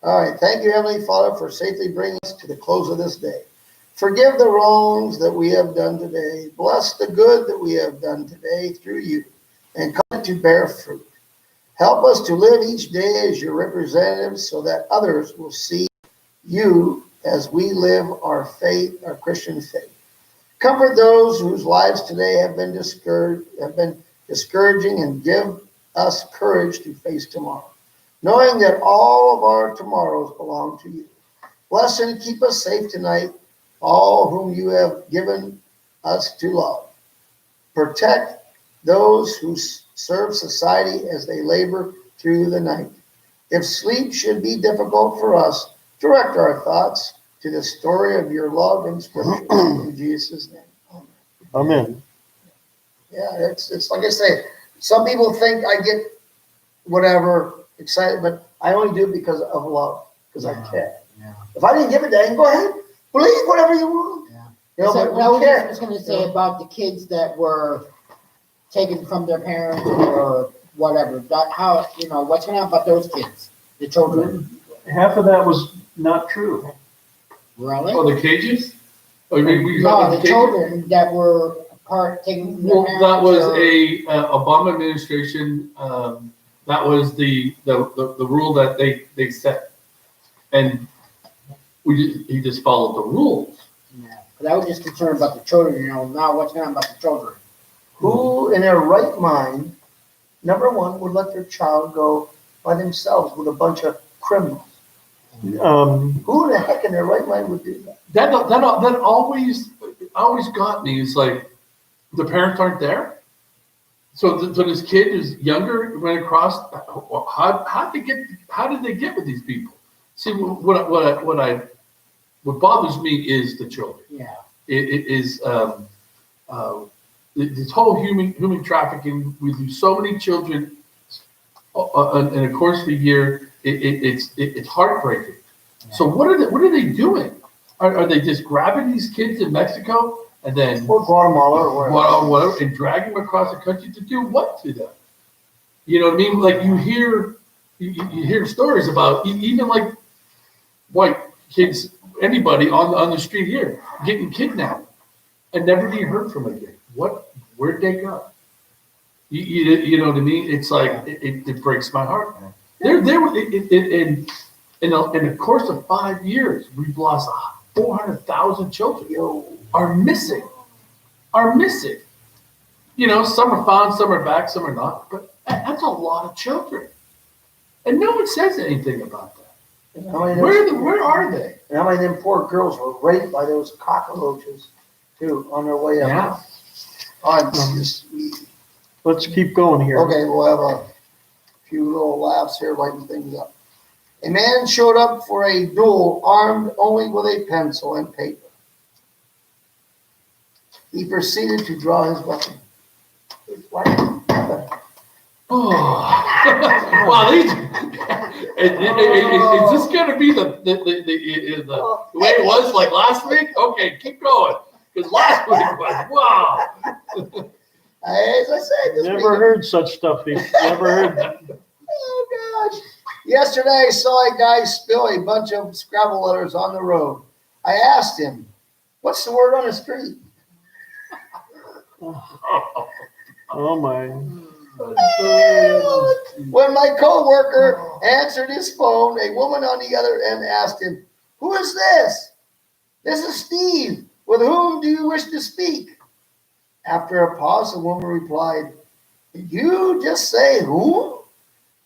All right. Thank you, Heavenly Father, for safely bringing us to the close of this day. Forgive the wrongs that we have done today. Bless the good that we have done today through you, and cause it to bear fruit. Help us to live each day as your representatives so that others will see you as we live our faith, our Christian faith. Comfort those whose lives today have been discouraging, and give us courage to face tomorrow, knowing that all of our tomorrows belong to you. Bless and keep us safe tonight, all whom you have given us to love. Protect those who serve society as they labor through the night. If sleep should be difficult for us, direct our thoughts to the story of your love and scripture. In Jesus' name. Amen. Amen. Yeah, it's like I say, some people think I get whatever excited, but I only do it because of love, because I care. Yeah. If I didn't give a dang, go ahead, believe whatever you want. Yeah. You know, So, but what I we was care. just going to say about the kids that were taken from their parents or whatever. How, what's going to happen about those kids, the children? Half of that was not true. Really? Oh, the cages? Oh, you mean we No, got the cages? children that were taken from their Well, parents. that was or- a Obama administration. That was the rule that they set, and he just followed the rules. Yeah. But I was just concerned about the children. Now what's going to happen about the children? Who in their right mind, number one, would let their child go by themselves with a bunch of criminals? Who in the heck in their right mind would do that? That always got me. It's like the parents aren't there. So this kid is younger, went across. How did they get with these people? See, what bothers me is the children. Yeah. It is this whole human trafficking. We lose so many children in the course of a year. It's heartbreaking. Yeah. So what are they doing? Are they just grabbing these kids in Mexico and then Or Guatemala or wherever. and dragging them across the country to do what to them? You know what I mean? Like you hear stories about even like white kids, anybody on the street here getting kidnapped and never being heard from again. Where'd they go? You know what I mean? It's like it breaks my heart. In the course of 5 years, we've lost 400,000 children. Are missing. Some are found, some are back, some are not. But that's a lot of children, and no one says anything about that. Where are they? And how many of them poor girls were raped by those cockroaches, too, on their way up? Yeah. Let's keep going here. Okay, we'll have a few little laughs here, lighten things up. A man showed up for a duel armed only with a pencil and paper. He proceeded to draw his weapon. Oh, wow! Is this going to be the way it was like last week? Okay, keep going, because last week was wow. As I said, this Never week, heard such stuff. Never heard. oh gosh! Yesterday, I saw a guy spill a bunch of Scrabble letters on the road. I asked him, "What's the word on the street?" Oh my. When my coworker answered his phone, a woman on the other end asked him, "Who is this?" "This is Steve. With whom do you wish to speak?" After a pause, the woman replied, "Did you just say whom?"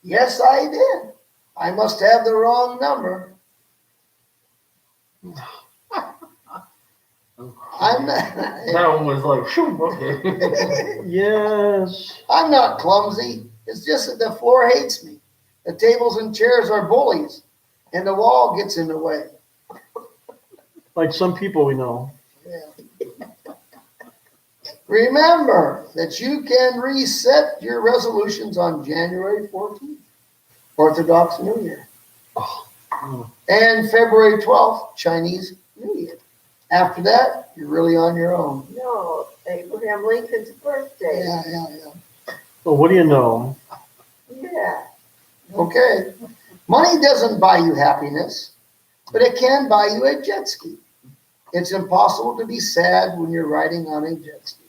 "Yes, I did. I must have the wrong number." I'm not, That one was like, phew, okay. Yes. I'm not clumsy. It's just that the floor hates me. The tables and chairs are bullies, and the wall gets in the way. Like some people we know. Yeah. Remember that you can reset your resolutions on January 14th, Orthodox New Year, and February 12th, Chinese New Year. After that, you're really on your own. No, Abraham Lincoln's birthday. Yeah. Well, what do you know? Yeah. Okay. Money doesn't buy you happiness, but it can buy you a jet ski. It's impossible to be sad when you're riding on a jet ski.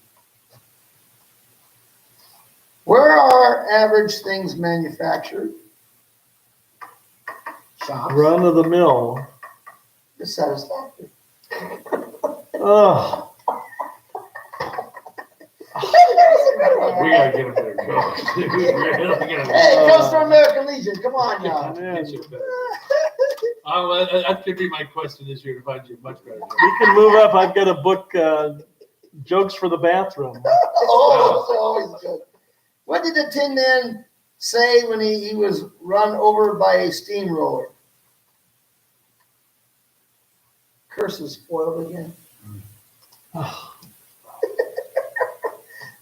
Where are average things manufactured? Shops. Run of the mill. The satisfactory. Ugh. We gotta get a better coach. We really gotta Hey, it comes from American Legion. Come on now. Man, get you a better. That could be my question this year, to find you a much better coach. we can move up. I've got a book, jokes for the bathroom. Oh, it's always good. What did the Tin Man say when he was run over by a steamroller? Curses spoiled again.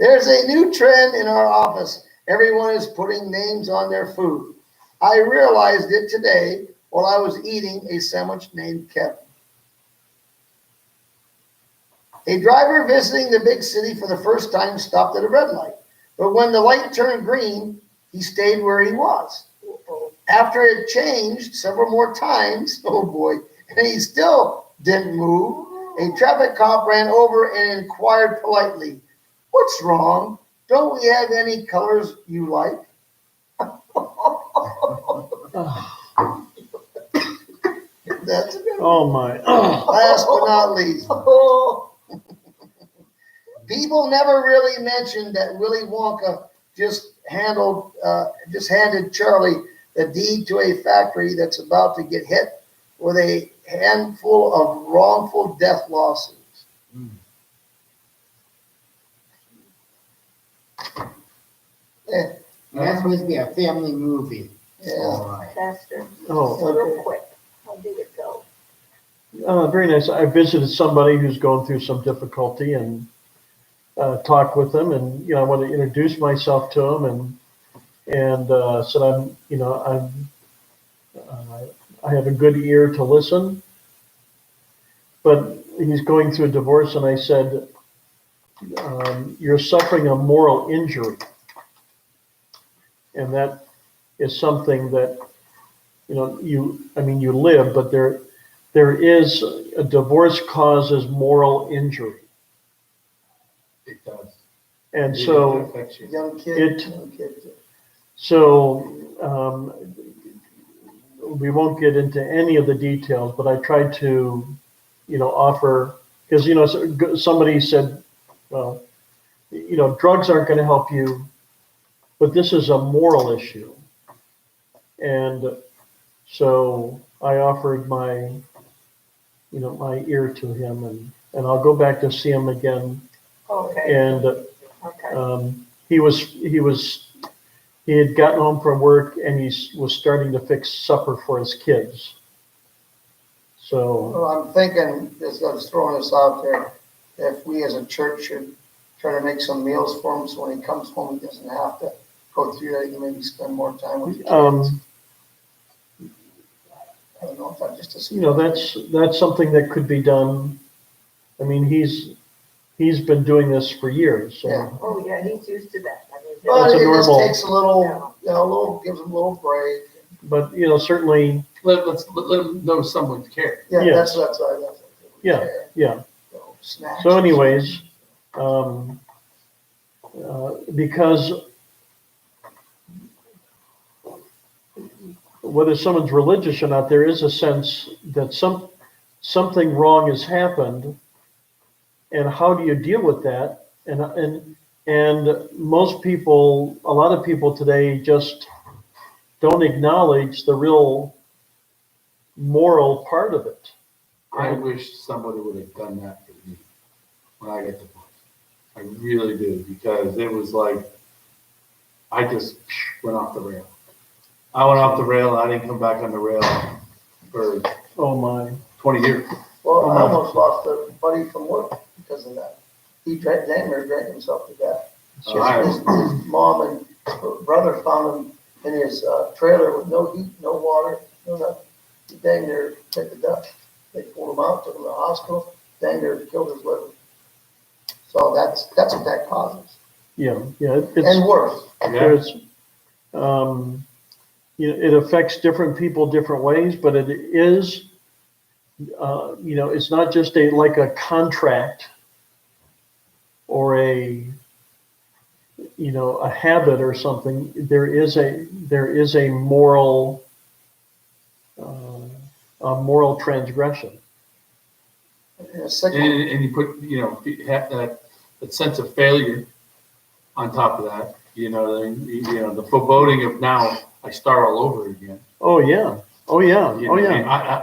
There's a new trend in our office. Everyone is putting names on their food. I realized it today while I was eating a sandwich named Kevin. A driver visiting the big city for the first time stopped at a red light, but when the light turned green, he stayed where he was. After it changed several more times, oh boy, and he still didn't move, a traffic cop ran over and inquired politely, "What's wrong? Don't we have any colors you like?" That's a good one. Oh my. Last but not least. People never really mentioned that Willy Wonka just handed Charlie the deed to a factory that's about to get hit with a handful of wrongful death lawsuits. Yeah, That's supposed to be a family movie. yeah. All right. Faster, Oh, real quick. How did it go? very nice. I visited somebody who's going through some difficulty and talked with them, and I want to introduce myself to them, and said I have a good ear to listen, but he's going through a divorce, and I said, you're suffering a moral injury, and that is something that you live, but there is a divorce causes moral injury. It does. And It so, affects you. Young kid. It- Young kid. we won't get into any of the details, but I tried to, offer, because, somebody said, well, drugs aren't going to help you, but this is a moral issue. And so I offered my ear to him, and I'll go back to see him again. Okay, And okay. he had gotten home from work, and he was starting to fix supper for his kids. So, Well, I'm thinking, just I was throwing this out there, if we as a church should try to make some meals for him, so when he comes home, he doesn't have to go through that, he can maybe spend more time with the kids. I don't know if I just assume. that's something that could be done. I mean, he's been doing this for years, so. Yeah. Oh, yeah, he's used to that. I mean, But That's a it just normal- takes a little, gives him a little break. But, certainly, Let them know someone cares. Yeah, Yes. that's right. Yeah. yeah. Snacks. So anyways, because whether someone's religious or not, there is a sense that something wrong has happened, and how do you deal with that? And most people, a lot of people today just don't acknowledge the real moral part of it. I wish somebody would have done that for me when I got divorced. I really do, because it was like, I just went off the rail. I went off the rail, and I didn't come back on the rail for Oh my. 20 years. Well, I almost lost a buddy from work because of that. He drank himself to death. His mom and her brother found him in his trailer with no heat, no water, no nothing. He dang near hit the death. They pulled him out, took him to the hospital, dang near killed his liver. So that's what that causes. Yeah. And worse. Yeah. There's, it affects different people different ways, but it is, it's not just like a contract or a habit or something. There is a moral transgression. And second, And you put, have that sense of failure on top of that, the foreboding of now I start all over again. Oh yeah. Oh yeah. You Oh know, yeah.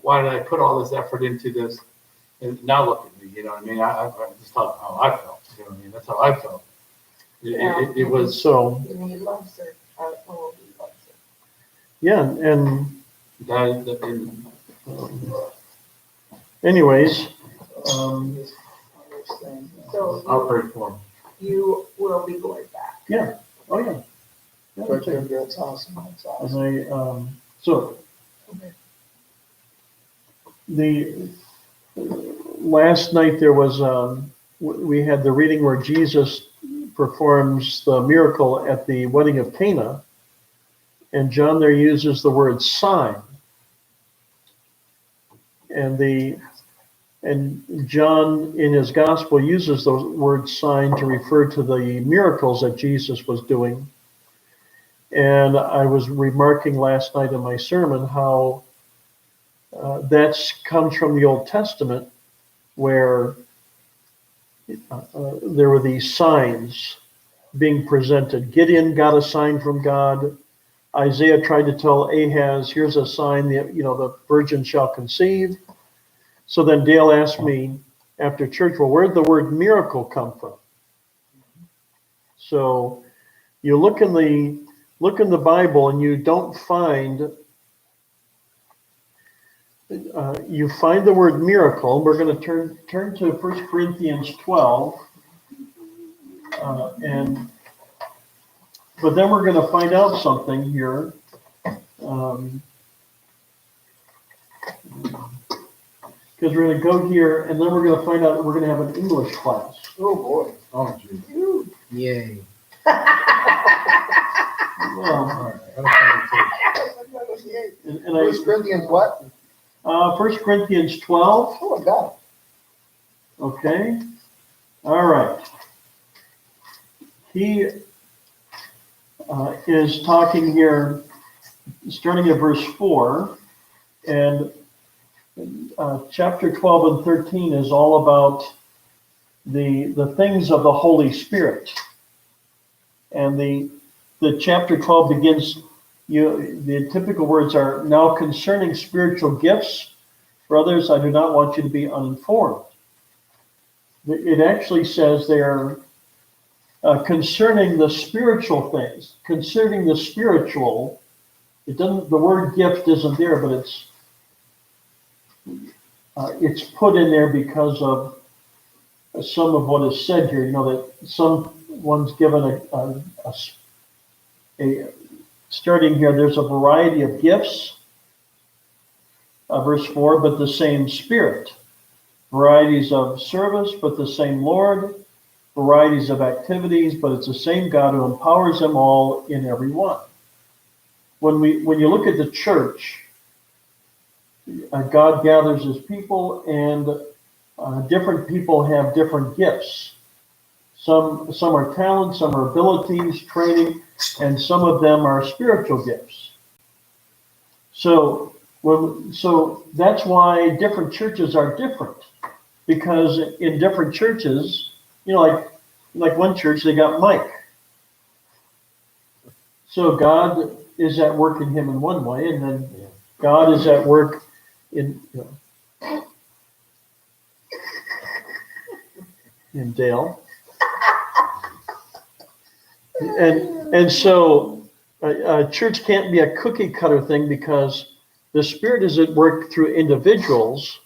why did I put all this effort into this? And now look at me, you know what I mean? I just how I felt, you know what I mean? That's how I felt. It was, So You need loves her, oh, he loves her. yeah, and anyways, So I'll pray for him. you will be going back. yeah. Oh yeah. Yeah, but that's it. that's awesome, that's awesome. And so the last night there was we had the reading where Jesus performs the miracle at the wedding of Cana, and John there uses the word sign, and John in his gospel uses the word sign to refer to the miracles that Jesus was doing. And I was remarking last night in my sermon how that comes from the Old Testament, where there were these signs being presented. Gideon got a sign from God. Isaiah tried to tell Ahaz, here's a sign that, the virgin shall conceive. So then Dale asked me after church, well, where'd the word miracle come from? So you look in the Bible and you don't find, you find the word miracle. We're going to turn to 1 Corinthians 12. But then we're going to find out something here. Because we're going to go here and then we're going to find out that we're going to have an English class. Oh, boy. Oh, geez. Yay. Well, All right, I gotta find and First Corinthians what? 1 Corinthians 12. Oh, I got it. Okay. All right. He is talking here, starting at verse 4, and chapter 12 and 13 is all about the things of the Holy Spirit. And the chapter 12 begins, the typical words are, now concerning spiritual gifts, brothers, I do not want you to be uninformed. It actually says there, concerning the spiritual things, concerning the spiritual, it doesn't, the word gift isn't there, but it's put in there because of some of what is said here. That someone's given a starting here, there's a variety of gifts, verse 4, but the same Spirit. Varieties of service, but the same Lord. Varieties of activities, but it's the same God who empowers them all in every one. When you look at the church, God gathers his people, and different people have different gifts. Some are talents, some are abilities, training, and some of them are spiritual gifts. So that's why different churches are different, because in different churches, like one church, they got Mike. So God is at work in him in one way, and then God is at work in Dale. And so a church can't be a cookie cutter thing, because the Spirit is at work through individuals,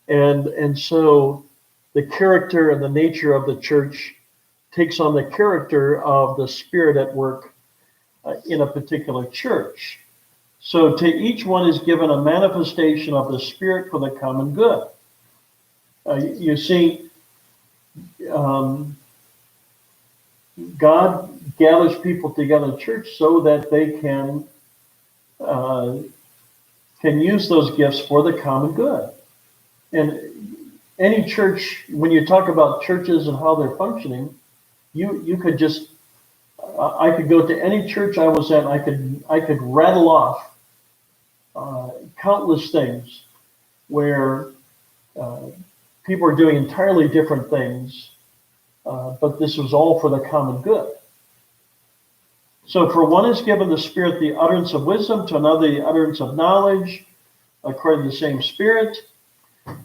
and so the character and the nature of the church takes on the character of the Spirit at work in a particular church. So to each one is given a manifestation of the Spirit for the common good. You see, God gathers people together in church so that they can use those gifts for the common good. And any church, when you talk about churches and how they're functioning, you could just, I could go to any church I was at, I could rattle off countless things where people are doing entirely different things, but this was all for the common good. So for one is given the Spirit the utterance of wisdom, to another the utterance of knowledge, according to the same Spirit,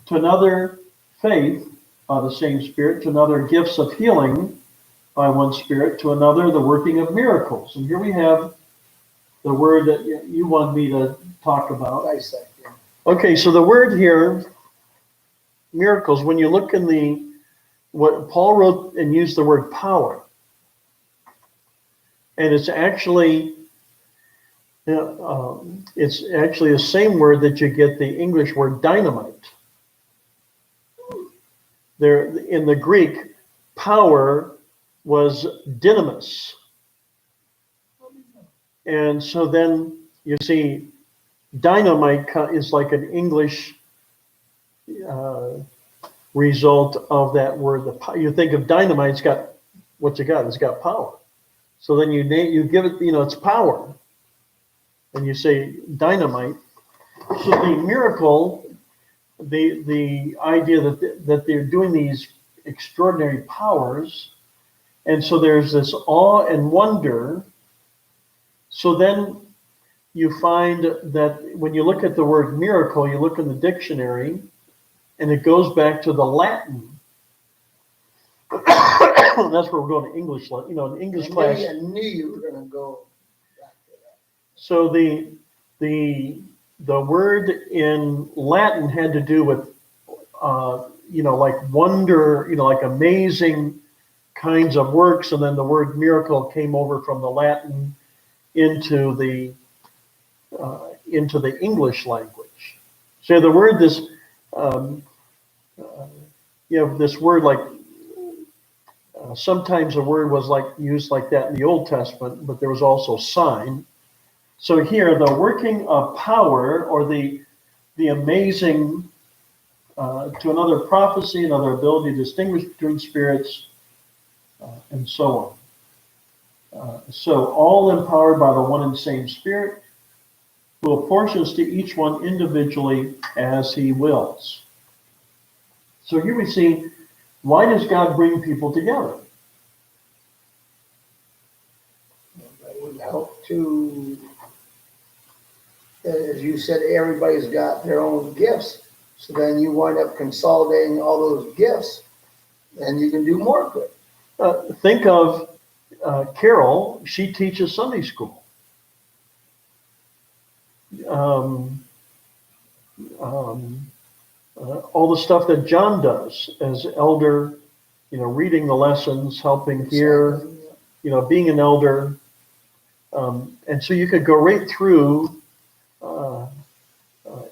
to another faith by the same Spirit, to another gifts of healing by one Spirit, to another the working of miracles. And here we have the word that you want me to talk about. Dissect, yeah. Okay, so the word here, miracles, when you look in what Paul wrote and used the word power, and it's actually the same word that you get the English word dynamite. There, in the Greek, power was dynamis. And so then you see dynamite is like an English result of that word. You think of dynamite, it's got, what's it got? It's got power. So then you give it, it's power. And you say dynamite. So the miracle, the idea that they're doing these extraordinary powers, and so there's this awe and wonder. So then you find that when you look at the word miracle, you look in the dictionary, and it goes back to the Latin. That's where we're going to English, in English class. I knew you were going to go back to that. So the word in Latin had to do with, like wonder, like amazing kinds of works, and then the word miracle came over from the Latin into the English language. So the word this word like. Sometimes the word was used like that in the Old Testament, but there was also sign. So here, the working of power, or the amazing, to another prophecy, another ability to distinguish between spirits, and so on. So all empowered by the one and same Spirit, who apportions to each one individually as he wills. So here we see, why does God bring people together? That would help to, as you said, everybody's got their own gifts. So then you wind up consolidating all those gifts, and you can do more good. Think of Carol. She teaches Sunday school. All the stuff that John does as elder, reading the lessons, helping here, being an elder. And so you could go right through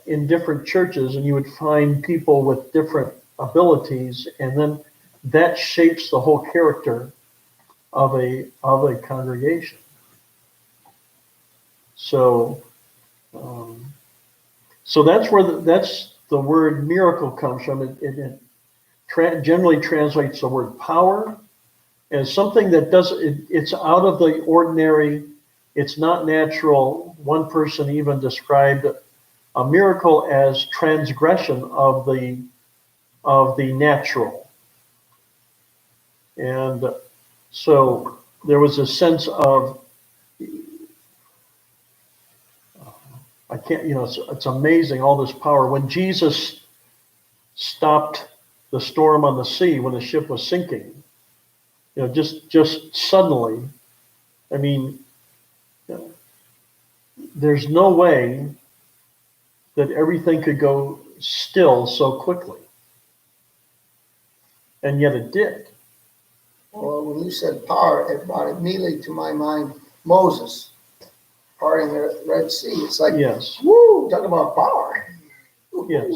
in different churches, and you would find people with different abilities, and then that shapes the whole character of a congregation. So that's where that's the word miracle comes from. It generally translates the word power as something that it's out of the ordinary. It's not natural. One person even described a miracle as transgression of the natural. And so there was a sense of, it's amazing, all this power. When Jesus stopped the storm on the sea, when the ship was sinking, just suddenly, there's no way that everything could go still so quickly. And yet it did. Well, when you said power, it brought immediately to my mind Moses parting the Red Sea. It's like, yes, woo, talk about power. Yes.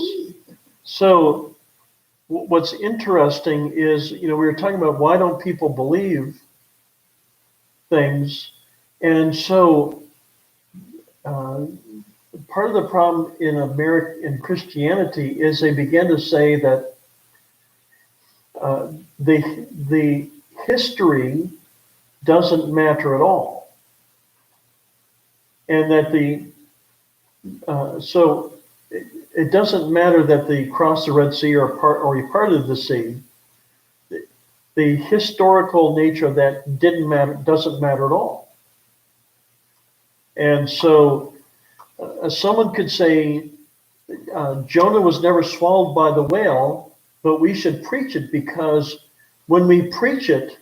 So what's interesting is, we were talking about why don't people believe things. And so part of the problem in in Christianity is they began to say that the history doesn't matter at all, and that so it doesn't matter that they crossed the Red Sea or parted the sea. The historical nature of that doesn't matter at all. And so someone could say Jonah was never swallowed by the whale, but we should preach it, because when we preach it,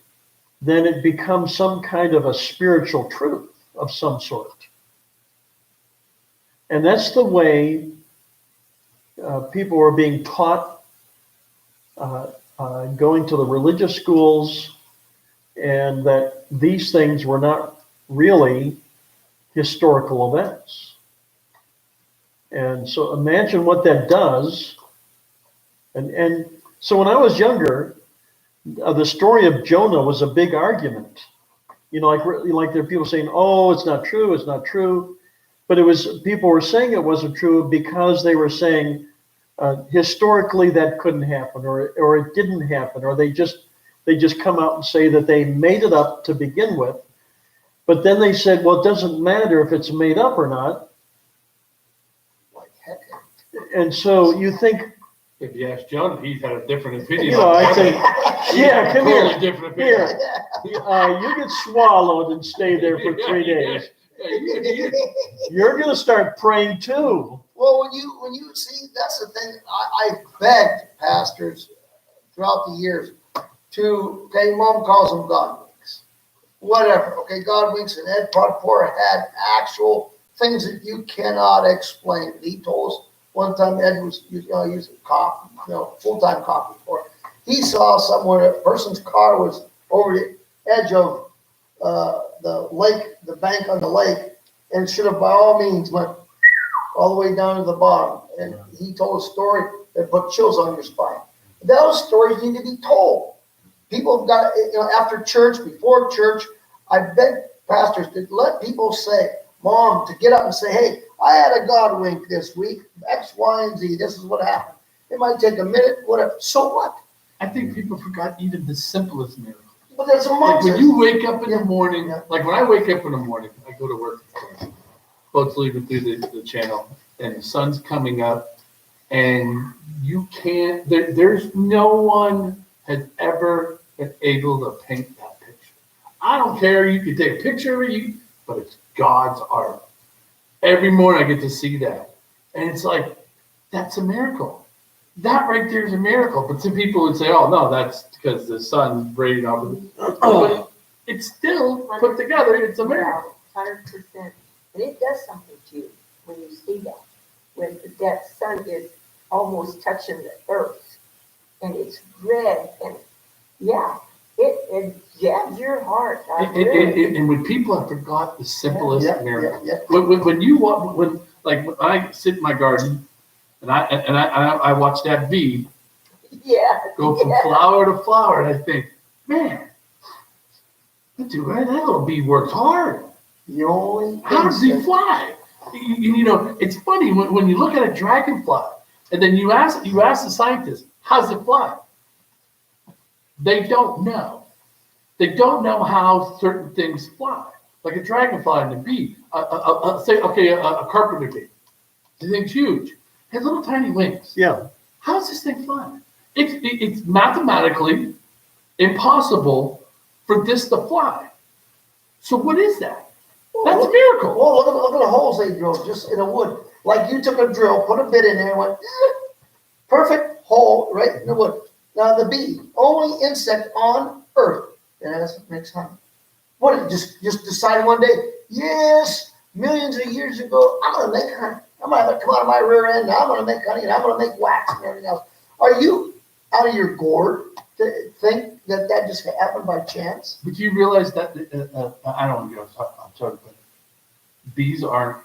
then it becomes some kind of a spiritual truth of some sort. And that's the way people were being taught going to the religious schools, and that these things were not really historical events. And so imagine what that does. And so when I was younger, the story of Jonah was a big argument. You know, like there are people saying, oh, it's not true, it's not true. But people were saying it wasn't true because they were saying historically that couldn't happen, or it didn't happen, or they just come out and say that they made it up to begin with. But then they said, well, it doesn't matter if it's made up or not. Like heck. And so you think, If you ask John, he's had a different opinion. you know, I think, yeah, come Totally here, different opinion. here. You get swallowed and stay there for 3 days. You're going to start praying too. Well, when you see, that's the thing. I begged pastors throughout the years to, okay, Mom calls them God winks, whatever. Okay, God winks, and Ed Podpora had actual things that you cannot explain. He told us one time Ed was using coffee, full-time coffee for. He saw somewhere a person's car was over the edge of the lake, the bank on the lake, and should have by all means went all the way down to the bottom. And he told a story that put chills on your spine. Those stories need to be told. People have got, after church, before church, I beg pastors to let people say, Mom, to get up and say, hey, I had a God wink this week, X, Y, and Z. This is what happened. It might take a minute, whatever. So what? I think people forgot even the simplest miracle. But there's a Like month. when you wake up in the morning, Yeah. like when I wake up in the morning, I go to work, boats leaving through the channel, and the sun's coming up, and you can't, there's no one has ever been able to paint that picture. I don't care, you can take a picture of you, but it's God's art. Every morning I get to see that. And it's like, that's a miracle. That right there is a miracle. But some people would say, oh, no, that's because the sun's raining off of it. But it's still put together. It's a miracle. 100%. And it does something to you when you see that. When that sun is almost touching the earth and it's red, and yeah, it jabs your heart. And when people have forgot the simplest miracle. Yeah. When I sit in my garden and I watch that bee go from flower to flower, and I think, man, that little bee works hard. The only How does he fly? It's funny when you look at a dragonfly, and then you ask the scientists, how does it fly? They don't know. They don't know how certain things fly. Like a dragonfly and a bee. A carpenter bee. The thing's huge. It has little tiny wings. Yeah. How does this thing fly? It's mathematically impossible for this to fly. So what is that? That's a miracle. Well, look at the holes they drilled just in the wood. Like you took a drill, put a bit in there, and went, perfect hole right in the wood. Now the bee, only insect on earth that makes honey. What, it just decided one day, yes, millions of years ago, I'm going to make honey. I'm going to come out of my rear end, and I'm going to make honey, and I'm going to make wax and everything else. Are you out of your gourd to think that just happened by chance? But you realize that, I don't want to go, I'm sorry, but bees aren't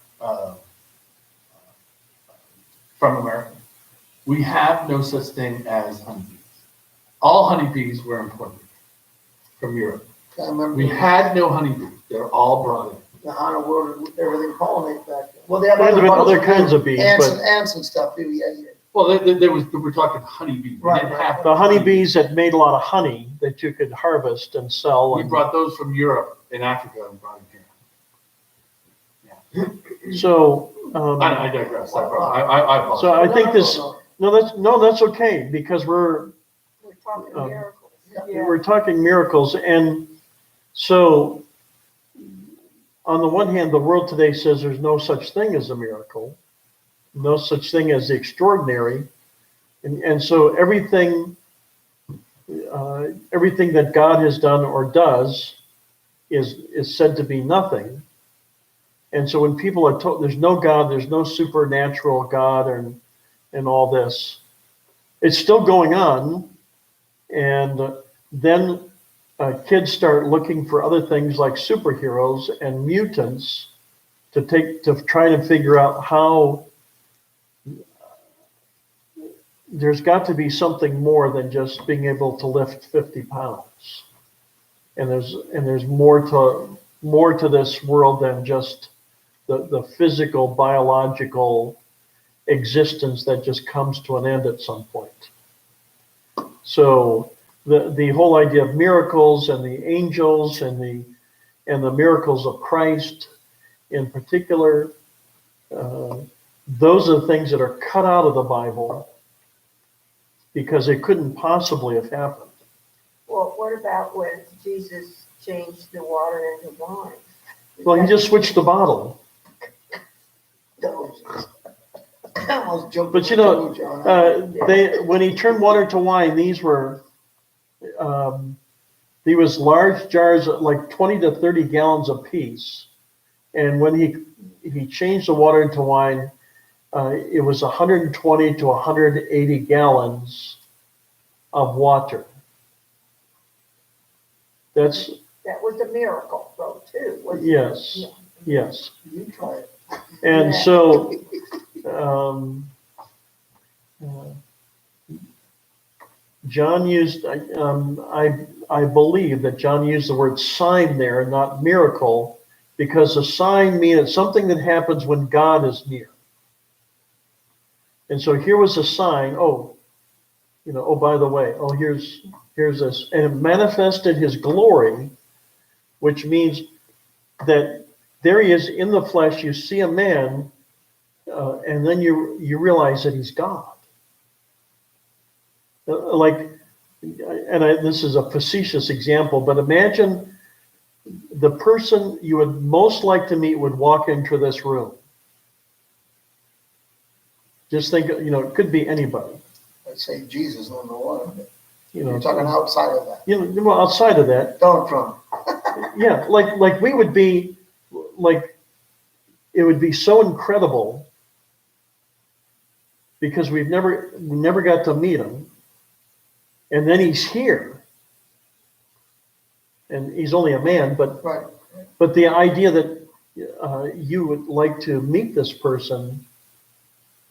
from America. We have no such thing as honeybees. All honeybees were imported from Europe. I remember We had no honeybees. They're all brought in. the Hana world, everything pollinate back then. Well, they have There's been bugs other too. kinds of bees, Ants but and ants and stuff too, yeah, yeah. Well, we're talking honeybees. We Right, didn't right. have the honeybees that made a lot of honey that you could harvest and sell. We And brought those from Europe and Africa and brought them here. so, I digress. I apologize. so I think No, this, no, that's okay, because We're talking Um, miracles. Yeah. we're talking miracles. And so on the one hand, the world today says there's no such thing as a miracle, no such thing as the extraordinary. And so everything that God has done or does is said to be nothing. And so when people are told there's no God, there's no supernatural God and all this, it's still going on. And then kids start looking for other things like superheroes and mutants to try to figure out how there's got to be something more than just being able to lift 50 pounds. And there's more to this world than just the physical, biological existence that just comes to an end at some point. So the whole idea of miracles and the angels and the miracles of Christ in particular, those are the things that are cut out of the Bible because they couldn't possibly have happened. Well, what about when Jesus changed the water into wine? Well, he just switched the bottle. I almost jumped But you the know, toe, John. when he turned water to wine, these was large jars, like 20 to 30 gallons a piece. And when he changed the water into wine, it was 120 to 180 gallons of water. That was a miracle, though, too. wasn't it? Yes, Yeah. yes. You try it. And Yeah. so, John used, I believe that John used the word sign there, not miracle, because a sign means it's something that happens when God is near. And so here was a sign, oh, by the way, here's this. And it manifested his glory, which means that there he is in the flesh. You see a man, and then you realize that he's God. This is a facetious example, but imagine the person you would most like to meet would walk into this room. Just think, it could be anybody. I'd say Jesus number one. But You're you're talking outside of that. Well, outside of that, Donald Trump. yeah, like we would be, like, it would be so incredible because we never got to meet him, and then he's here, and he's only a man, but Right. but the idea that you would like to meet this person,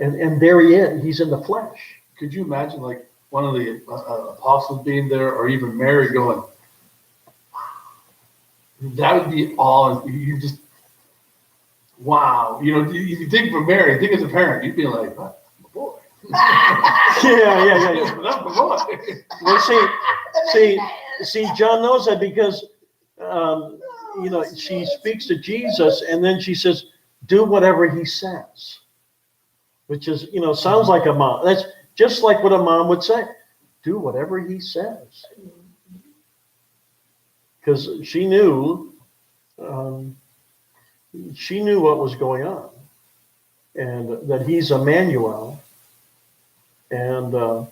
and there he is, he's in the flesh. Could you imagine like one of the apostles being there, or even Mary going? That would be all. You just, wow. You think for Mary, think as a parent, you'd be like, oh, boy. Yeah. That's my boy. Well, see, John knows that because, she speaks to Jesus and then she says, do whatever he says, which is, sounds like a mom. That's just like what a mom would say. Do whatever he says. Because she knew what was going on and that he's Emmanuel. And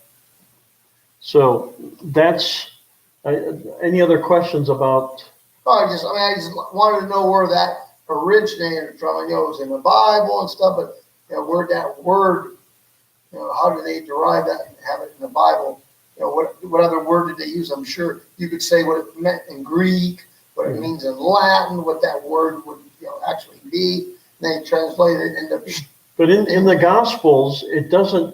so that's, any other questions about? I just wanted to know where that originated from. I know it was in the Bible and stuff, but where that word, how did they derive that and have it in the Bible? What other word did they use? I'm sure you could say what it meant in Greek, what it means in Latin, what that word would actually be. And they translate it into. But in the Gospels, it doesn't.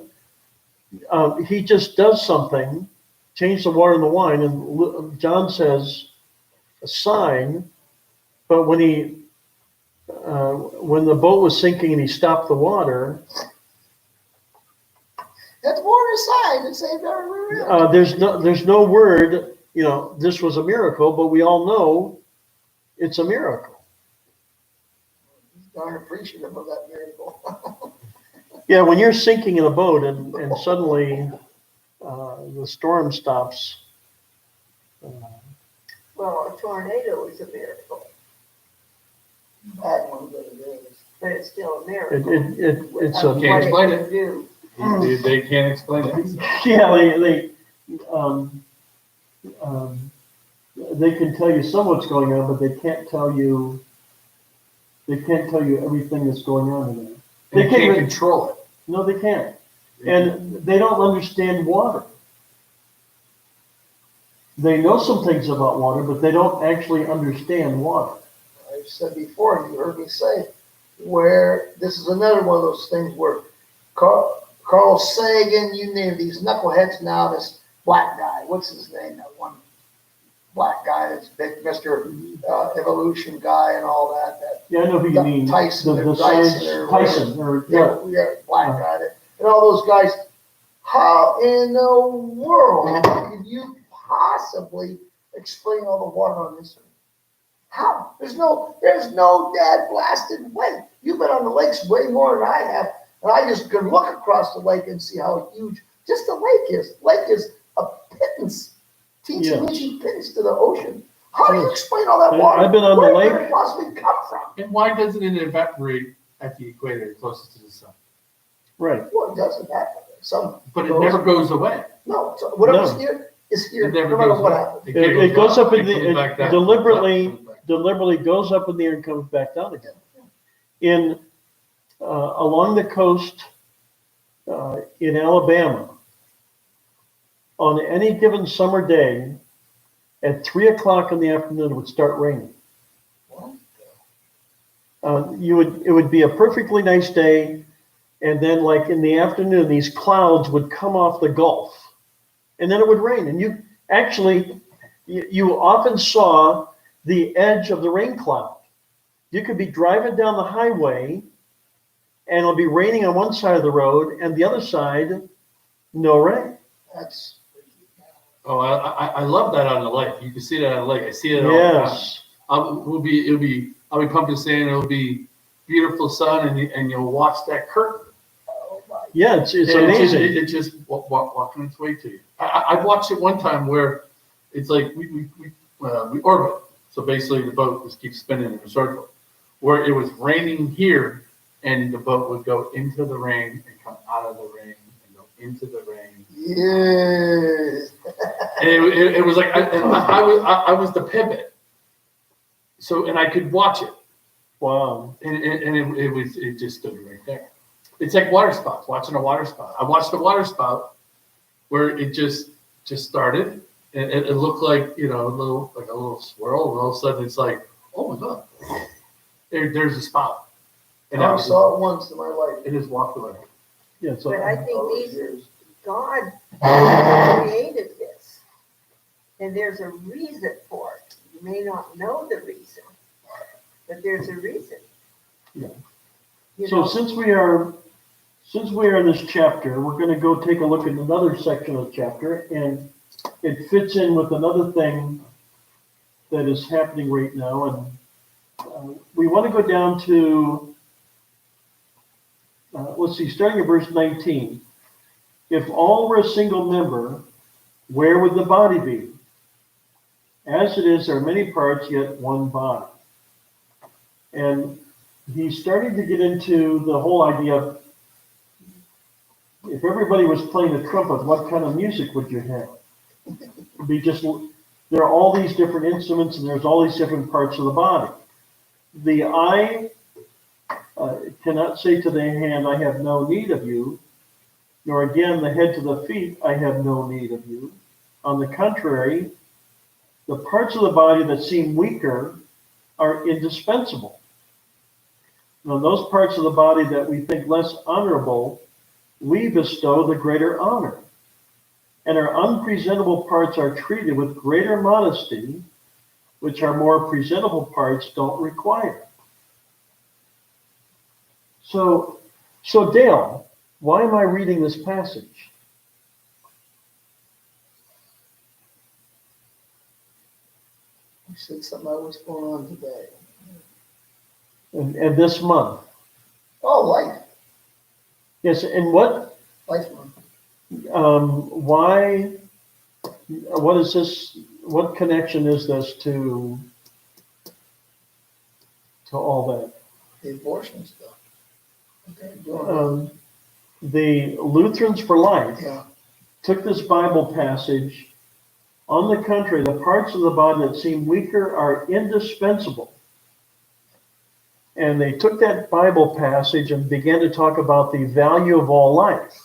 He just does something, change the water into wine, and John says, a sign, but when when the boat was sinking and he stopped the water, That's more a sign that saved our real. there's no word, this was a miracle, but we all know it's a miracle. Darn appreciative of that miracle. Yeah, when you're sinking in a boat and suddenly the storm stops. Well, a tornado is a miracle, Bad one, but it is. but it's still a It, miracle. it's Of a, what Can't explain can it. do. They can't explain it. yeah, they can tell you some what's going on, but they can't tell you everything that's going on in there. They They can't can't, control it. no, they can't. And they don't understand water. They know some things about water, but they don't actually understand water. I've said before, and you heard me say, where this is another one of those things where Carl Sagan, you name these knuckleheads now, this black guy, what's his name? That one black guy that's big, Mr. Evolution guy and all that. Yeah, I know who you mean. Tyson The or science, Dyson or Tyson, or, yeah. Yeah, black guy. And all those guys, how in the world could you possibly explain all the water on this earth? How? There's no dad blasted way. You've been on the lakes way more than I have, and I just could look across the lake and see how huge just the lake is. Lake is a pittance, teensy Yes. weensy pittance to the ocean. How do you explain all that water? I've been on the Where lake. could it possibly come from? And why doesn't it evaporate at the equator closest to the sun? Right. Well, it doesn't happen. Some But it goes- never goes away. No, so whatever's No. here is here, It never no matter goes what away. happens. It goes up in the, It comes back it down. deliberately goes up in the air and comes back down again. In, along the coast, in Alabama, on any given summer day, at 3 o'clock in the afternoon, it would start raining. It would be a perfectly nice day, and then like in the afternoon, these clouds would come off the Gulf, and then it would rain. And you often saw the edge of the rain cloud. You could be driving down the highway, and it'll be raining on one side of the road, and the other side, no rain. That's, Oh, I love that on the lake. You can see that on the lake. I see it all the time. Yes. I'll be pumping sand. It'll be beautiful sun, and you'll watch that curtain. oh my. Yeah, it's And amazing. It's just walking its way to you. I watched it one time where it's like we orbit. So basically, the boat just keeps spinning in a circle. Where it was raining here, and the boat would go into the rain and come out of the rain and go into the rain. Yes. And it was like I was the pivot. So and I could watch it. Wow. And it just stood right there. It's like water spouts, watching a water spout. I watched a water spout where it just started, and it looked like a little swirl, and all of a sudden it's like, oh my god, there's a spout, and I saw it once in my life. it just walked away. Yeah, so But I think All those years. God created this, and there's a reason for it. You may not know the reason, but there's a reason. Yeah. You So know, since we are in this chapter, we're going to go take a look at another section of the chapter, and it fits in with another thing that is happening right now. And we want to go down to, let's see, starting at verse 19. If all were a single member, where would the body be? As it is, there are many parts, yet one body. And he's starting to get into the whole idea of if everybody was playing the trumpet, what kind of music would you have? It'd be just, there are all these different instruments and there's all these different parts of the body. The eye cannot say to the hand, I have no need of you, nor again the head to the feet, I have no need of you. On the contrary, the parts of the body that seem weaker are indispensable. Now, those parts of the body that we think less honorable, we bestow the greater honor. And our unpresentable parts are treated with greater modesty, which are more presentable parts, don't require. So Dale, why am I reading this passage? You said something about what's going on today. And this month? Oh, life, Yes, and what, life month. why, what is this, what connection is this to all that? The abortion stuff. Okay, doing The Lutherans for Life yeah. took this Bible passage. On the contrary, the parts of the body that seem weaker are indispensable. And they took that Bible passage and began to talk about the value of all life.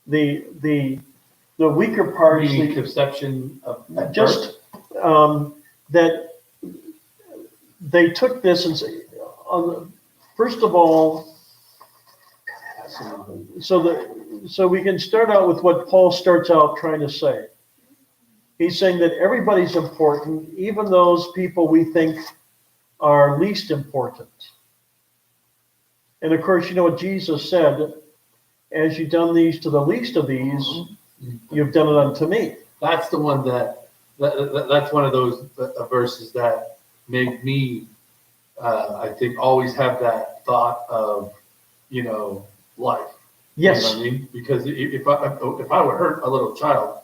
The weaker parts, The conception of at just that they took this and say, first of all, so we can start out with what Paul starts out trying to say. He's saying that everybody's important, even those people we think are least important. And of course, you know what Jesus said, as you've done these to the least of these, you've done it unto me. That's the one that's one of those verses that made me, I think, always have that thought of, life. Yes. You know what I mean? Because if I would hurt a little child,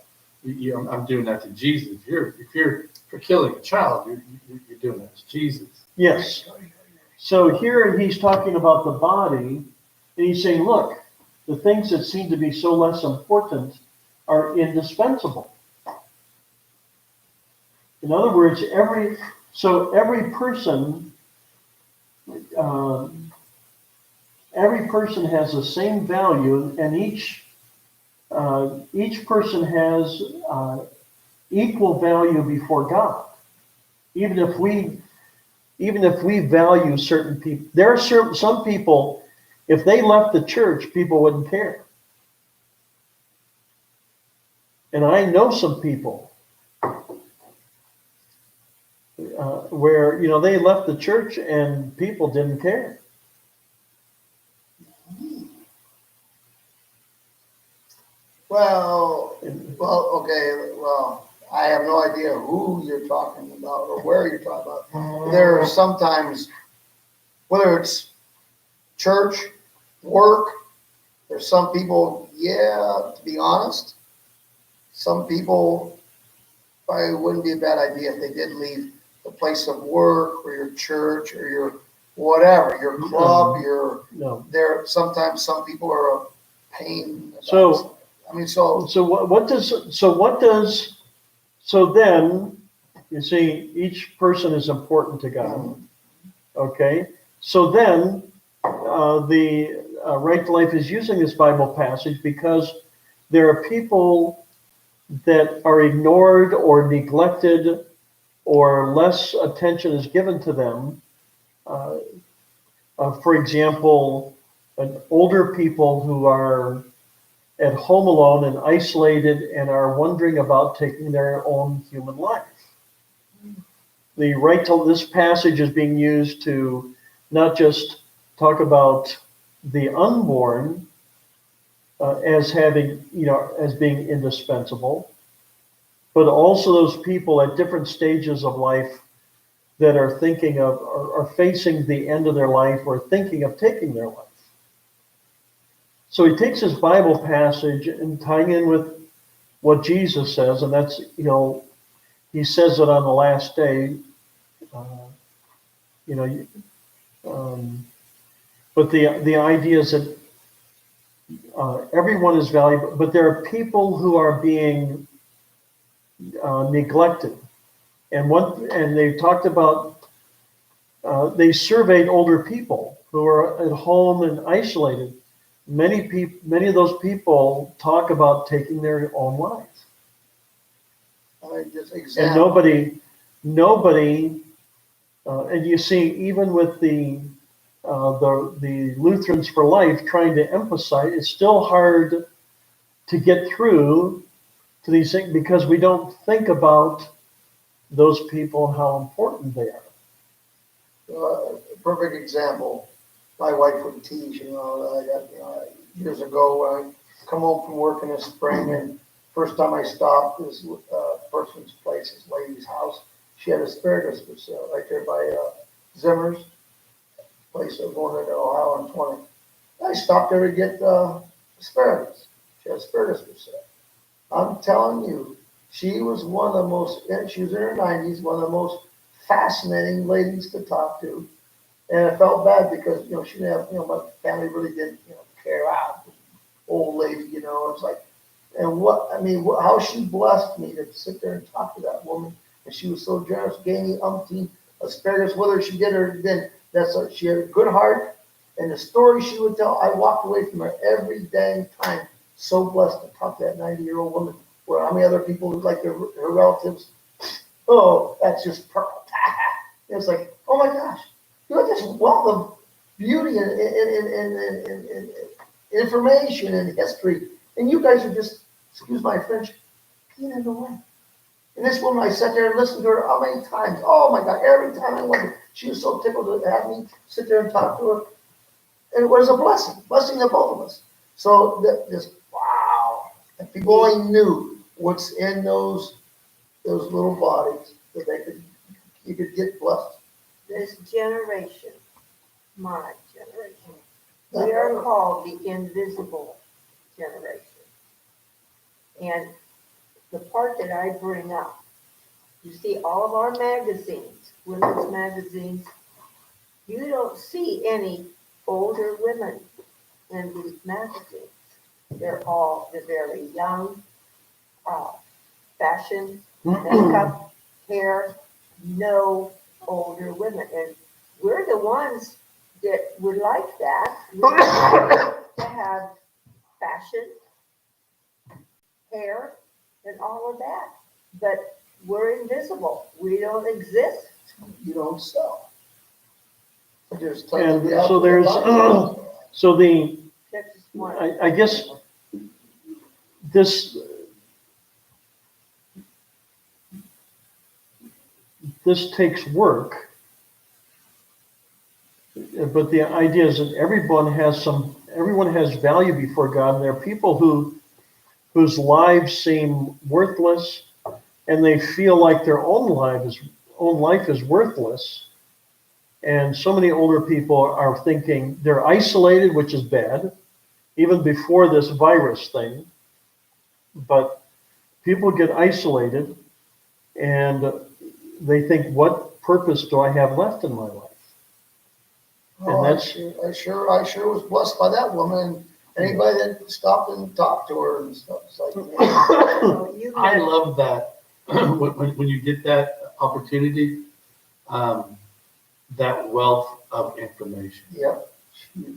I'm doing that to Jesus. If you're killing a child, you're doing that to Jesus. Yes. So here he's talking about the body, and he's saying, look, the things that seem to be so less important are indispensable. In other words, every person has the same value, and each person has equal value before God. Even if we value certain people, there are some people, if they left the church, people wouldn't care. And I know some people where they left the church and people didn't care. Well, I have no idea who you're talking about or where you're talking about. There are sometimes, whether it's church, work, there's some people, to be honest, some people probably wouldn't be a bad idea if they did leave the place of work or your church or your whatever, your club, No. there, sometimes some people are a pain. So then, you see, each person is important to God. Okay? So then, the Right to Life is using this Bible passage because there are people that are ignored or neglected or less attention is given to them. For example, older people who are at home alone and isolated and are wondering about taking their own human life. This passage is being used to not just talk about the unborn as being indispensable, but also those people at different stages of life that are thinking of or facing the end of their life or thinking of taking their life. So he takes his Bible passage and tying in with what Jesus says, and that's, he says it on the last day, but the idea is that everyone is valuable, but there are people who are being neglected. And they talked about, they surveyed older people who are at home and isolated. Many of those people talk about taking their own lives. And nobody, and you see, even with the Lutherans for Life trying to emphasize, it's still hard to get through to these things because we don't think about those people and how important they are. A perfect example, my wife would tease, I got, years ago, when I come home from work in the spring, and first time I stopped this person's place, this lady's house, she had asparagus for sale right there by Zimmer's place of going to Ohio on 20. I stopped there to get asparagus. She had asparagus for sale. I'm telling you, she was one of the most, she was in her 90s, one of the most fascinating ladies to talk to. And I felt bad because, she didn't have, my family really didn't, care out. Old lady, it's like, and how she blessed me to sit there and talk to that woman. And she was so generous, gave me umpteen asparagus, whether she did or didn't. She had a good heart. And the story she would tell, I walked away from her every dang time. So blessed to talk to that 90-year-old woman. Where how many other people like her relatives? Oh, that's just perfect. It's like, oh my gosh, you have this wealth of beauty and information and history, and you guys are just, excuse my French, peeing in the way. And this woman, I sat there and listened to her how many times? Oh my God, every time I went, she was so tickled to have me sit there and talk to her. And it was a blessing to both of us. So this, wow, if people only knew what's in those little bodies, that you could get blessed. This generation, my generation, we are called the invisible generation. And the part that I bring up, you see all of our magazines, women's magazines, you don't see any older women in these magazines. They're very young, fashion, makeup, hair, no older women. And we're the ones that would like that. We like to have fashion, hair, and all of that. But we're invisible. We don't exist. You don't sell. And so there's, so the, That's one. I guess this takes work, but the idea is that everyone has value before God, and there are people whose lives seem worthless, and they feel like their own life is worthless. And so many older people are thinking they're isolated, which is bad, even before this virus thing. But people get isolated and they think, what purpose do I have left in my life? Oh, I sure was blessed by that woman. Anybody that stopped and talked to her and stuff. It's like, man. I love that when you get that opportunity, that wealth of information. Yeah.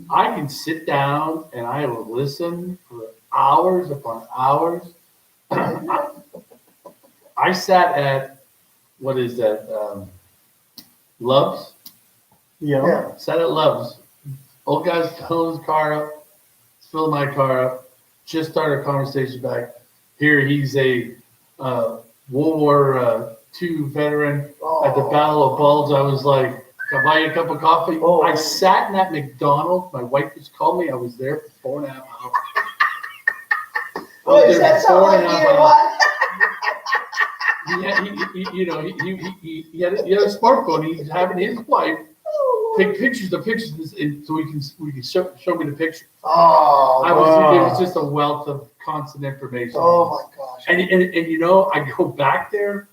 I can sit down and I will listen for hours upon hours. I sat at, what is that, Love's? Yeah. Sat at Love's. Old guy's filling his car up, filling my car up, just started a conversation back. Here he's a World War II veteran at the Battle of Bulge. I was like, can I buy you a cup of coffee? Oh. I sat in that McDonald's. My wife just called me. I was there for 4.5 hours. Oh, is that something like you what? He had a smartphone. He's having his wife take pictures of pictures, and so we can show me the picture. Oh, It was just a wealth of constant information. oh my gosh. And I go back there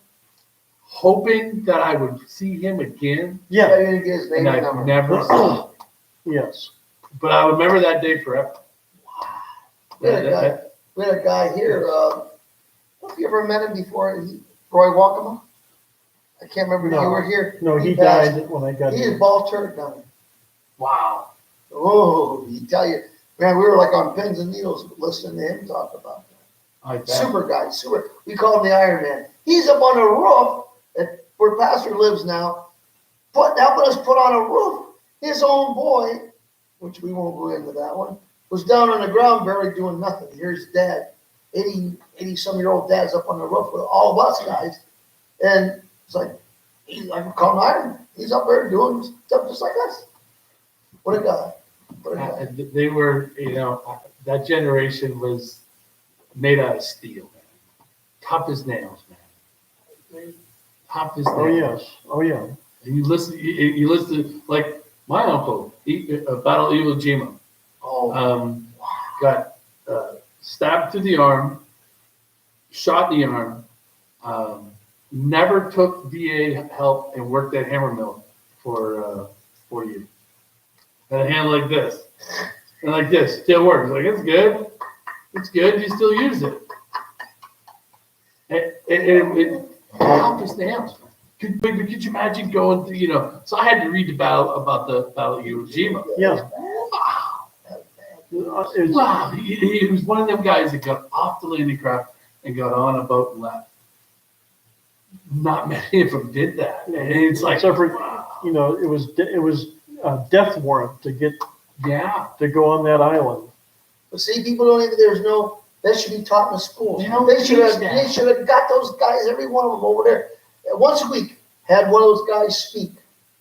hoping that I would see him again, Yeah. I didn't get his name and and I number. never saw him. Yes. But I remember that day forever. We had a guy here. Have you ever met him before? Roy Walkema? I can't remember if No. you were here. No, he passed. died when I got He here. is ball turd down there. Wow. Oh, he tell you, man, we were like on pins and needles listening to him talk about that. I bet. Super guy, super. We call him the Iron Man. He's up on a roof where Pastor lives now, helping us put on a roof. His own boy, which we won't go into that one, was down on the ground buried doing nothing. Here's dad, 80-some-year-old dad's up on the roof with all of us guys. And It's like, he's like Colin Iron. He's up there doing stuff just like us. What a guy. What a guy. They were, that generation was made out of steel, man. Tough as nails, man. Tough as nails. Oh, yes. Oh, yeah. And you listen, like my uncle, Battle of Iwo Jima, Oh, got stabbed through the arm, shot in the arm, never took VA help and worked at Hammer Mill for 4 years. Had a hand like this, and like this, still works. Like, it's good. It's good. You still use it. It accomplished the house. Could you imagine going through, so I had to read about the Battle of Iwo Jima. Yeah. It's- Wow. He was one of them guys that got off the landing craft and got on a boat and left. Not many of them did that. And it's like, Except for, wow. it was a death warrant to get Yeah. to go on that island. but see, people don't even, that should be taught in the schools. They don't They should teach have, that. they should have got those guys, every one of them over there, once a week, had one of those guys speak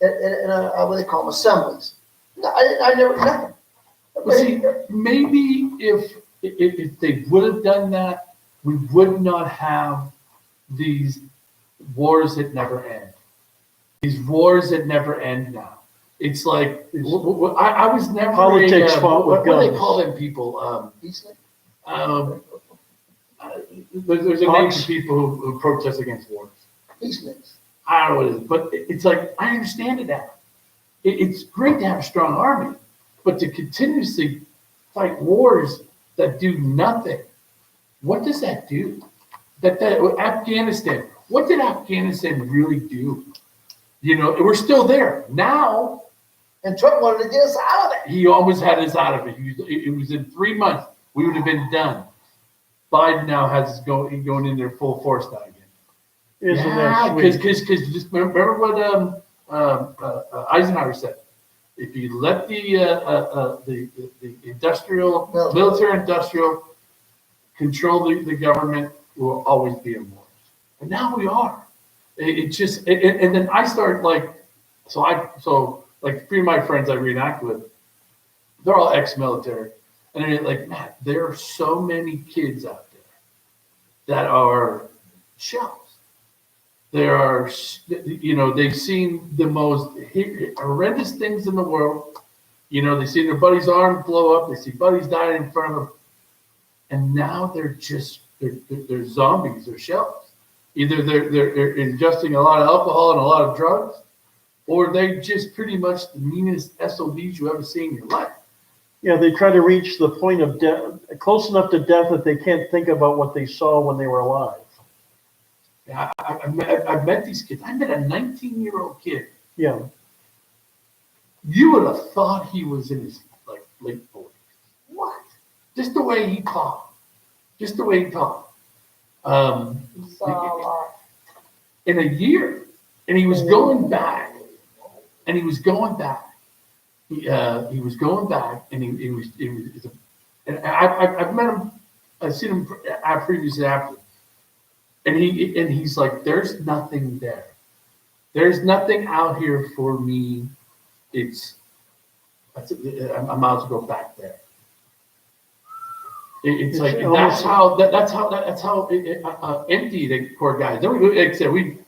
in what they call them, assemblies. No, I never, nothing. But see, maybe if they would have done that, we would not have these wars that never end. These wars that never end now. It's like, I was never Politics fought with what do they guns. call them people? Peacenik? There's a name Hawks? for people who protest against wars. Peaceniks. I don't know what it is, but it's like, I understand it now. It's great to have a strong army, but to continuously fight wars that do nothing, what does that do? Afghanistan, what did Afghanistan really do? We're still there. Now, And Trump wanted to get us out of it. he almost had us out of it. It was in 3 months, we would have been done. Biden now has us going in there full force now again. Isn't that sweet? Because just remember what Eisenhower said. If you let the industrial, military industrial control the government, we'll always be in wars. And now we are. And then I start like three of my friends I reenact with, they're all ex-military. And they're like, Matt, there are so many kids out there that are shells. There are, they've seen the most horrendous things in the world. They've seen their buddy's arm blow up. They see buddies dying in front of them. And now they're zombies, they're shells. Either they're ingesting a lot of alcohol and a lot of drugs, or they just pretty much the meanest SOBs you ever see in your life. Yeah, they try to reach the point of death, close enough to death that they can't think about what they saw when they were alive. I've met these kids. I met a 19-year-old kid. Yeah, You would have thought he was in his late 40s. What? Just the way he talked. You saw a lot. In a year, and he was going back. He was going back, and and I've met him. I've seen him previously after, and he's like, "There's nothing there. There's nothing out here for me. I might as well go back there." It's like that's how empty the poor guys. Like I said, we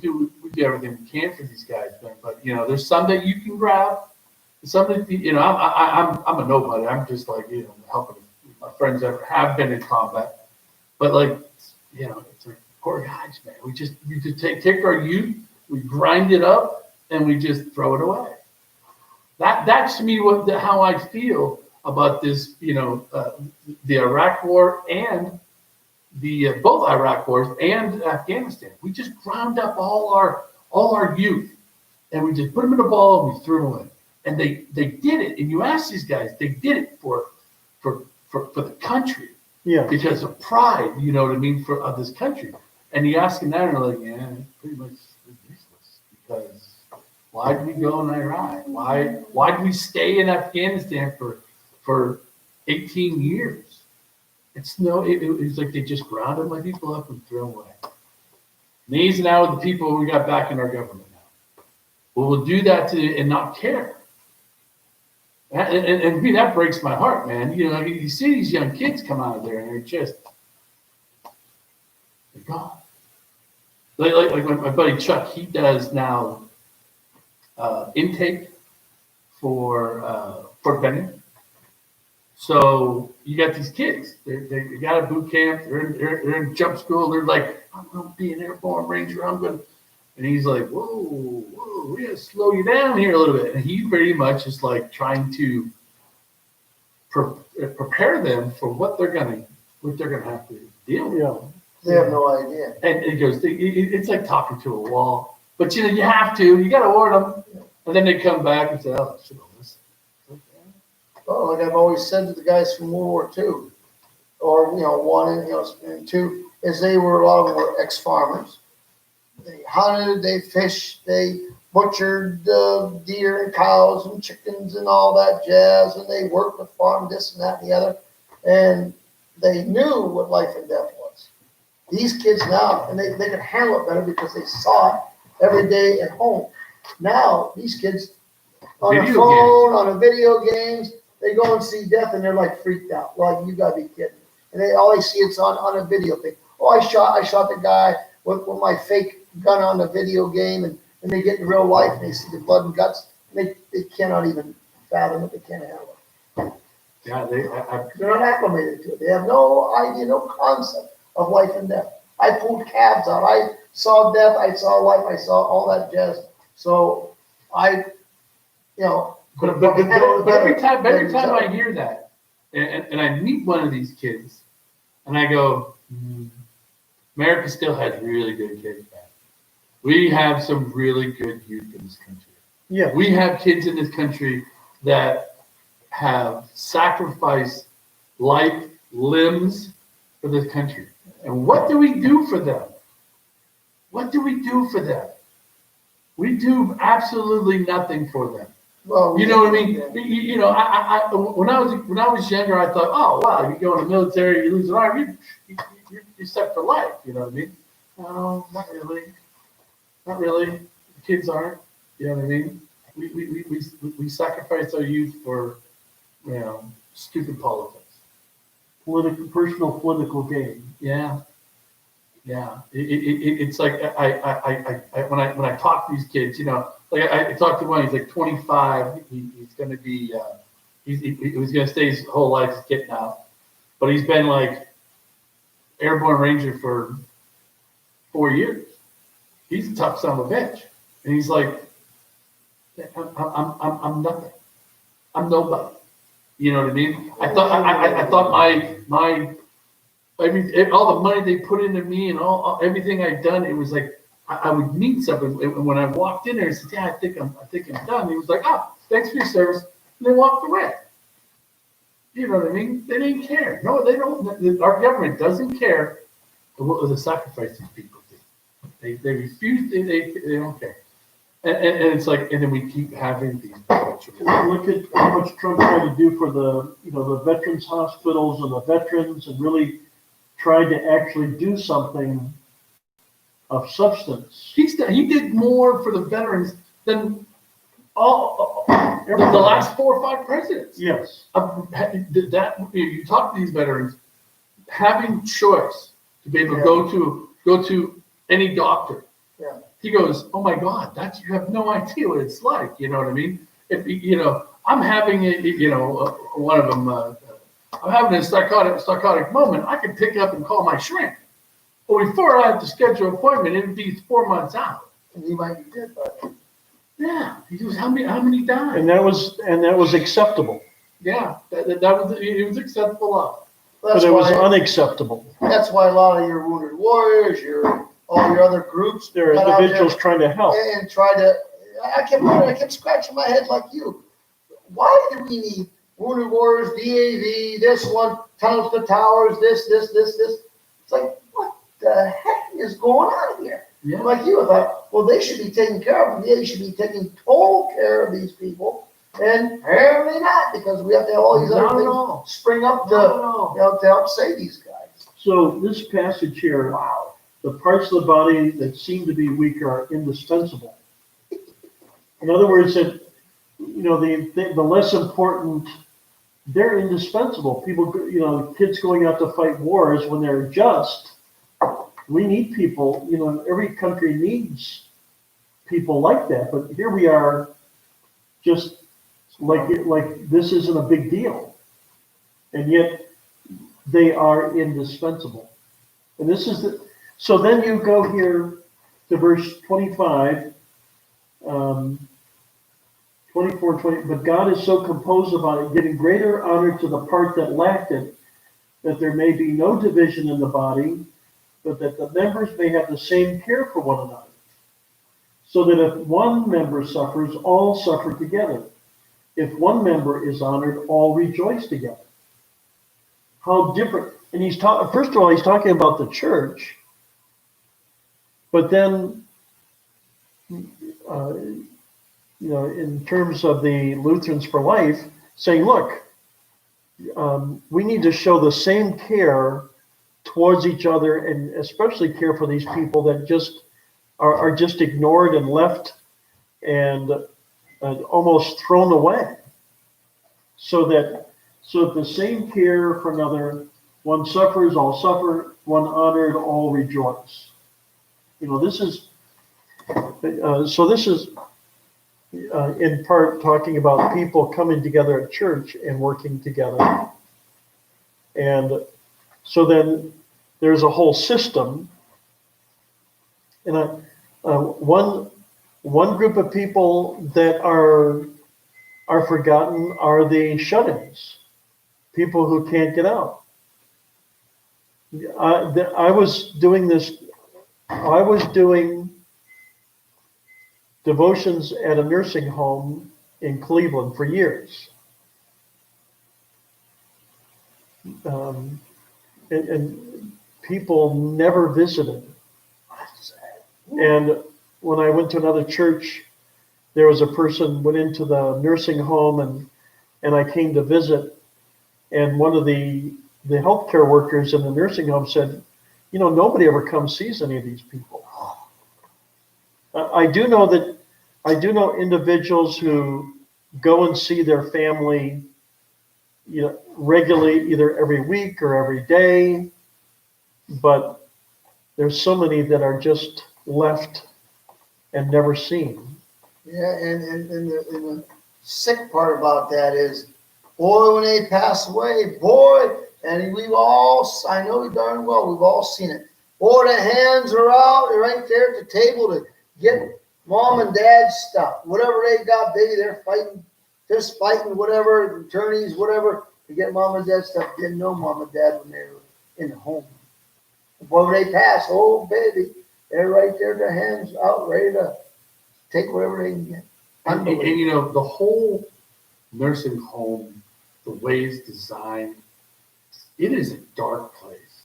do everything we can for these guys, but there's some that you can grab. Some that I'm a nobody. I'm just helping my friends that have been in combat. But it's like poor guys, man. We just take our youth, we grind it up, and we just throw it away. That's to me how I feel about this, the Iraq War and the both Iraq wars and Afghanistan. We just ground up all our youth, and we just put them in a ball and we threw them away. And they did it. And you ask these guys, they did it for the country, yeah. because of pride. You know what I mean, of this country. And you ask them that, and they're like, yeah, it's pretty much useless, because why did we go in Iraq? Why did we stay in Afghanistan for 18 years? It's like they just grounded my people up and threw them away. Knees now with the people we got back in our government now. Well, we'll do that to and not care. And to me, that breaks my heart, man. You know, you see these young kids come out of there and they're just, they're gone. Like my buddy Chuck, he does now intake for Fort Benning. So you got these kids. They got a boot camp. They're in jump school. They're like, I'm going to be an airborne ranger. I'm going to. And he's like, whoa, we got to slow you down here a little bit. And he very much is like trying to prepare them for what they're going to have to deal with. Yeah. They have no idea. And it goes, it's like talking to a wall. But you know, you have to. You got to warn them. And then they come back and say, oh, I should have listened. Well, like I've always said to the guys from World War II, or, you know, one and two, is a lot of them were ex-farmers. They hunted, they fished, they butchered deer and cows and chickens and all that jazz, and they worked the farm, this and that and the other, and they knew what life and death was. These kids now, and they can handle it better because they saw it every day at home. Now, these kids, on a phone, on a video games, they go and see death and they're like freaked out. Like, you gotta be kidding. And all they see it's on a video thing. Oh, I shot the guy with my fake gun on the video game, and they get in real life and they see the blood and guts. And they cannot even fathom it. They can't handle it. Yeah, They're not acclimated to it. They have no idea, no concept of life and death. I pulled calves out. I saw death. I saw life. I saw all that jazz. So But every time I hear that, and I meet one of these kids, and I go, America still has really good kids, man. We have some really good youth in this country. Yeah. We have kids in this country that have sacrificed life, limbs for this country. And what do we do for them? What do we do for them? We do absolutely nothing for them. well, You know what I mean? You know, when I was younger, I thought, oh wow, you go in the military, you lose an arm, you're set for life. You know what I mean? No, not really. Not really. The kids aren't. You know what I mean? We sacrifice our youth for, you know, stupid politics. Personal political gain. Yeah. It's like when I talk to these kids, you know, like I talked to one. He's like 25. He's going to be. He was going to stay his whole life getting out, but he's been like airborne ranger for 4 years. He's a tough son of a bitch, and he's like, I'm nothing. I'm nobody. You know what I mean? I thought my all the money they put into me and everything I'd done, it was like I would mean something. And when I walked in there and said, "Yeah, I think I'm done," he was like, "Oh, thanks for your service," and they walked away. You know what I mean? They didn't care. No, they don't. Our government doesn't care what the sacrifice these people do. They refuse. They don't care. And it's like, and then we keep having these. Look at how much Trump tried to do for the veterans hospitals and the veterans, and really tried to actually do something of substance. He did more for the veterans than the last 4 or 5 presidents. Yes. You talk to these veterans, having choice to be able to go to any doctor. Yeah. He goes, oh my God, you have no idea what it's like. You know what I mean? If you know, I'm having one of them. I'm having a psychotic moment. I can pick up and call my shrink. But before I have to schedule an appointment, it would be 4 months out. And he might be dead by then. Yeah. He goes, how many died? And that was acceptable. Yeah, it was acceptable. But it was unacceptable. That's why a lot of your wounded warriors, all your other groups, There are individuals trying to help. and try to. I kept scratching my head like you. Why do we need wounded warriors, DAV, this one, tunnels to towers, this? It's like, what the heck is going on here? Yeah. Like you, I thought, well, they should be taking care of them. They should be taking total care of these people. And apparently not, because we have to have all these Not other at things all. spring up Not at all. to help save these guys. So this passage here, Wow. the parts of the body that seem to be weaker are indispensable. In other words, that, the less important, they're indispensable. People, kids going out to fight wars when they're just, we need people, every country needs people like that, but here we are just like this isn't a big deal. And yet they are indispensable. And this is so then you go here to verse 25, 24, 20, but God is so composed about it, giving greater honor to the part that lacked it, that there may be no division in the body, but that the members may have the same care for one another. So that if one member suffers, all suffer together. If one member is honored, all rejoice together. How different. And first of all, he's talking about the church, but then, in terms of the Lutherans for Life, saying, look, we need to show the same care towards each other, and especially care for these people that just are just ignored and left and almost thrown away. So that the same care for another, one suffers, all suffer, one honored, all rejoice. This is in part talking about people coming together at church and working together. And so then there's a whole system. And one group of people that are forgotten are the shut-ins, people who can't get out. I was doing devotions at a nursing home in Cleveland for years. And people never visited. And when I went to another church, there was a person went into the nursing home and I came to visit, and one of the healthcare workers in the nursing home said, nobody ever comes sees any of these people. I do know individuals who go and see their family, regularly, either every week or every day, but there's so many that are just left and never seen. Yeah, and the sick part about that is, boy, when they pass away, boy, and I know darn well, we've all seen it. Boy, the hands are out, they're right there at the table to get mom and dad's stuff. Whatever they got, baby, they're fighting, just fighting, whatever, attorneys, whatever, to get mom and dad's stuff. Didn't know mom and dad when they were in the home. Boy, when they pass, oh, baby, they're right there, their hands out, ready to take whatever they can get. And the whole nursing home, the way it's designed, it is a dark place.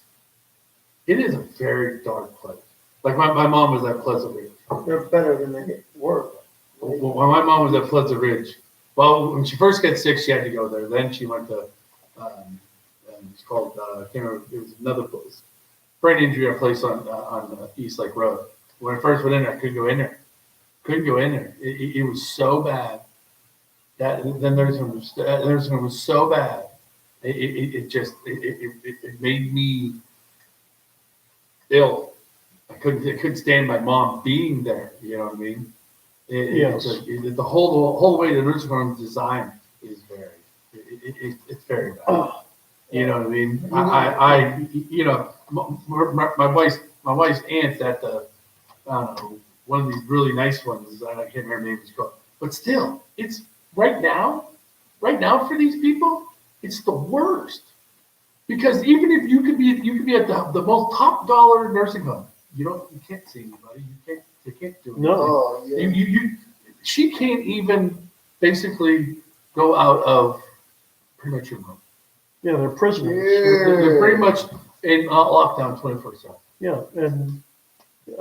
It is a very dark place. Like my mom was at Pleasant Ridge. They're better than they were. Well, when my mom was at Pleasant Ridge, well, when she first got sick, she had to go there. Then she went to, it's called, I can't remember, it was another place. Brain injury, a place on East Lake Road. When I first went in there, I couldn't go in there. It was so bad. The nursing was so bad. It made me ill. I couldn't stand my mom being there. You know what I mean? Yes. The whole way the nursing home is designed is it's very bad. You know what I mean? My wife's aunt's at the, I don't know, one of these really nice ones. I can't remember the name it's called. But still, it's right now for these people, it's the worst. Because even if you could be at the most top dollar nursing home, you can't see anybody. They can't do it. No. Oh, yeah. She can't even basically go out of pretty much your room. Yeah, they're prisoners. They're pretty much in lockdown 24/7. Yeah, and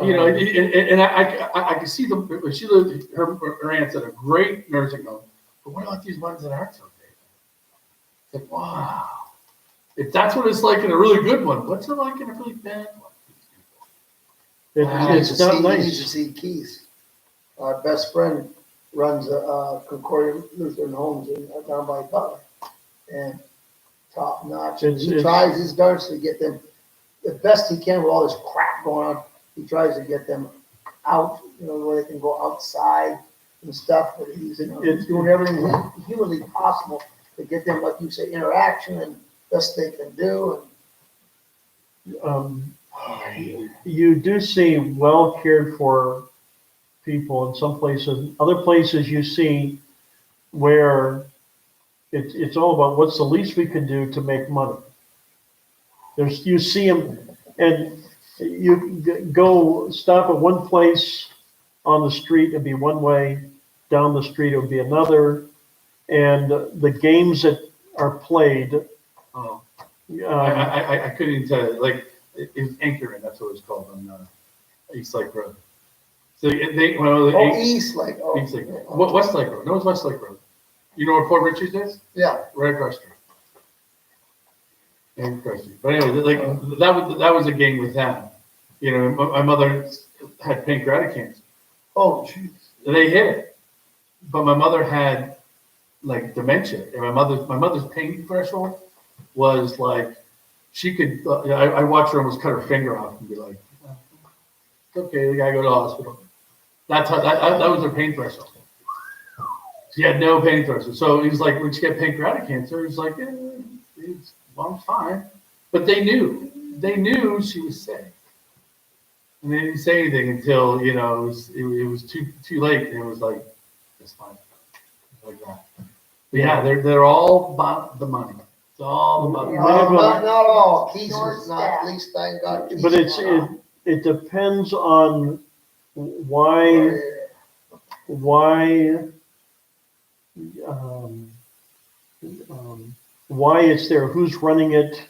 and I can see them. She lived. Her aunt's at a great nursing home, but what about these ones that aren't so great? It's like, wow. If that's what it's like in a really good one, what's it like in a really bad one? It's not You need to nice. see Keith. Our best friend runs Concordia Lutheran Homes down by Butler. And top notch. He tries his darndest to get them the best he can with all this crap going on. He tries to get them out, where they can go outside and stuff. But he's doing everything humanly possible to get them, like you say, interaction and best they can do. You do see well cared for people in some places. Other places you see where it's all about what's the least we can do to make money. You see them, and you go stop at one place on the street, it'd be one way, down the street it would be another, and the games that are played. Oh, I couldn't even tell you. Like, it's Anchorman, that's what it's called on East Lake Road. So East Lake. East Lake. West Lake Road. No, it's West Lake Road. You know where Port Richards is? Yeah. Right across the street. And across the street. But anyway, like that was a game with them. My mother had pancreatic cancer. Oh, jeez. They hit it, but my mother had like dementia, and my mother's pain threshold was like she could. I watched her almost cut her finger off and be like, "It's okay, we gotta go to the hospital." That's how that was her pain threshold. She had no pain threshold, so it was like when she had pancreatic cancer, it was like, it's fine, but they knew she was sick. And they didn't say anything until, it was too late, and it was like, it's fine. Like that. But yeah, they're all about the money. It's all about the money. Not all. Keith is not, at least thank God. But it depends on why it's there, who's running it,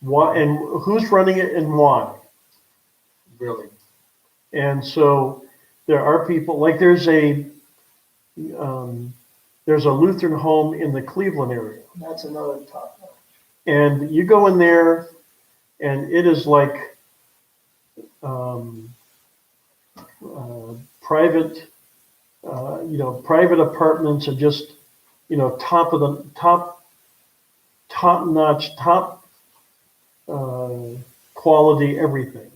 who's running it and why. Really. And so there are people, like there's a Lutheran home in the Cleveland area. That's another topic. And you go in there and it is like private apartments and just, top notch, quality everything.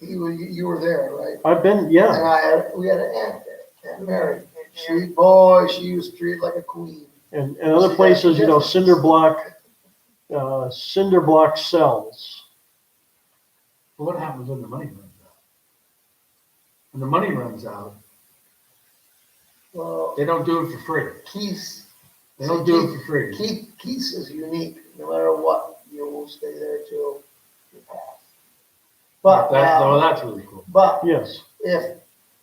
You were there, right? I've been, yeah. And we had an aunt there, Aunt Mary. She was treated like a queen. And other places, cinder block cells. Well, what happens when the money runs out? When the money runs out, Well, they don't do it for free. They don't do it for free. Keith is unique. No matter what, you will stay there till you pass. But that's really cool. But Yes. if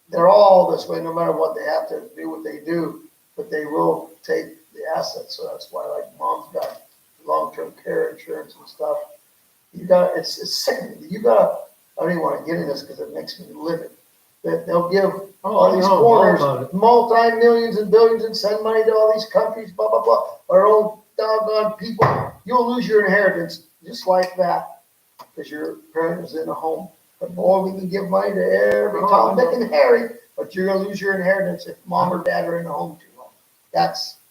they're all this way, no matter what, they have to do what they do, but they will take the assets. So that's why, like, mom's got long-term care insurance and stuff. It's sickening. I don't even want to get into this because it makes me livid. That they'll give all these foreigners multi-millions and billions and send money to all these countries, blah, blah, blah. Our own doggone people, you'll lose your inheritance just like that because your parent is in a home. But boy, we can give money to every Tom, Dick, and Harry, but you're going to lose your inheritance if mom or dad are in a home too long.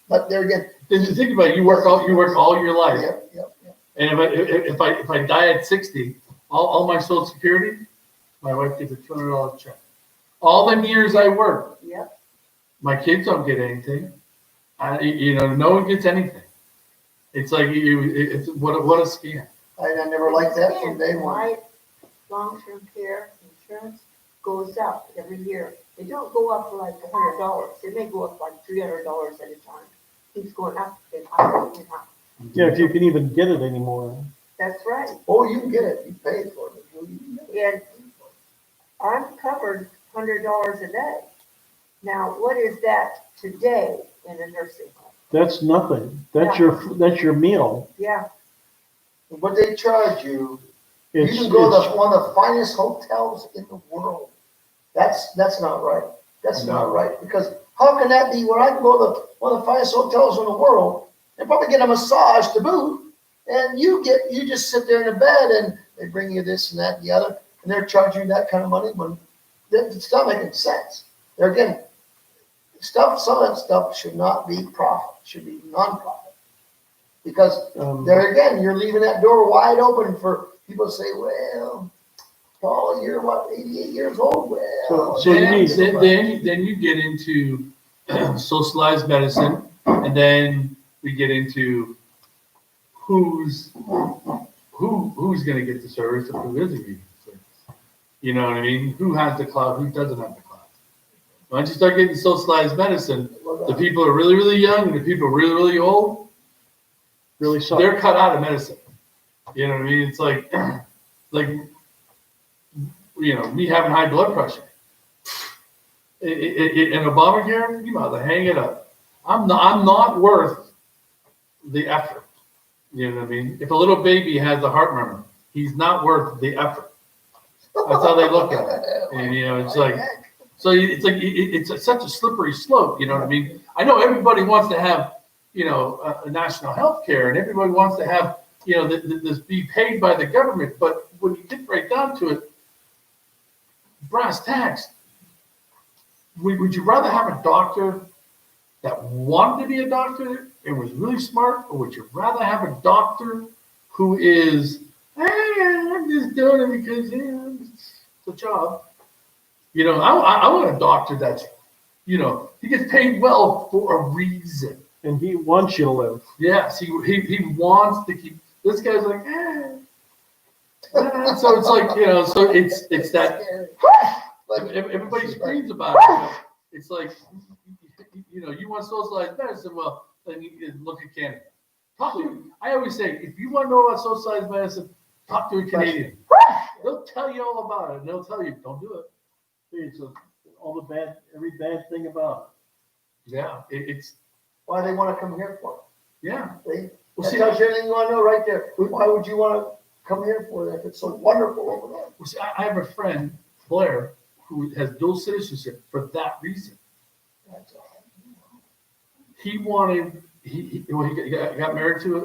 But there again. Think about it. You work all your life. Yep. And if I die at 60, all my Social Security, my wife gets a $200 check. All them years I work, Yep. my kids don't get anything. No one gets anything. It's like it's what a scam. I never liked that from day one. My long-term care insurance goes up every year. They don't go up like $100. It may go up like $300 at a time. Keeps going up and up and up. Yeah, if you can even get it anymore. That's right. Oh, you can get it. You pay for it. You can get it. And I'm covered $100 a day. Now, what is that today in a nursing home? That's nothing. That's your meal. Yeah, But they charge you. You It's, can go it's- to one of the finest hotels in the world. That's not right. That's No. not right. Because how can that be when I can go to one of the finest hotels in the world and probably get a massage to boot, and you just sit there in the bed and they bring you this and that and the other. and they're charging you that kind of money when it's not making sense. There again, some of that stuff should not be profit, should be non-profit. Because there again, you're leaving that door wide open for people to say, well, Paul, you're what, 88 years old? Well, So you need- then you get into socialized medicine, and then we get into who's going to get the service and who isn't getting the service. You know what I mean? Who has the clout? Who doesn't have the clout? Once you start getting socialized medicine, the people are really, really young and the people are really, really old, really suck. they're cut out of medicine. You know what I mean? It's like, me having high blood pressure. In Obamacare, you might as well hang it up. I'm not worth the effort. You know what I mean? If a little baby has a heart murmur, he's not worth the effort. That's how they look at it. And, it's like, so it's like, it's such a slippery slope. You know what I mean? I know everybody wants to have, a national health care, and everybody wants to have, this be paid by the government. But when you get right down to it, brass tacks, would you rather have a doctor that wanted to be a doctor and was really smart, or would you rather have a doctor who is, I'm just doing it because it's a job? I want a doctor that's, he gets paid well for a reason. And he wants you to live. Yes, he wants to keep. This guy's like, so it's like, so it's that. Everybody screams about it. It's like, you want socialized medicine. Well, then you look at Canada. I always say, if you want to know about socialized medicine, talk to a Canadian. They'll tell you all about it, and they'll tell you, don't do it. It's every bad thing about Yeah, it's why they want to come here for? yeah. That Well, see, tells you everything you want to know right there. Why would you want to come here for that if it's so wonderful over there? Well, see, I have a friend, Blair, who has dual citizenship for that reason. He wanted, he got married to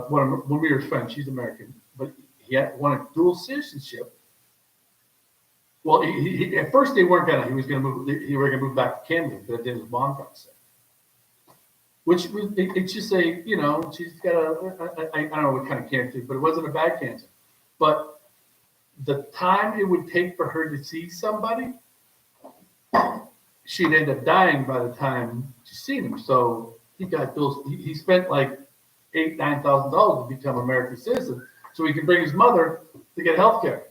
one of Mira's friends. She's American, but he wanted dual citizenship. Well, at first they weren't gonna. He was gonna move. He was gonna move back to Canada, but then his mom got sick. Which it's just she's got I don't know what kind of cancer, but it wasn't a bad cancer. But the time it would take for her to see somebody, she'd end up dying by the time she's seen him. So he spent like $8,000-9,000 to become an American citizen, so he could bring his mother to get health care.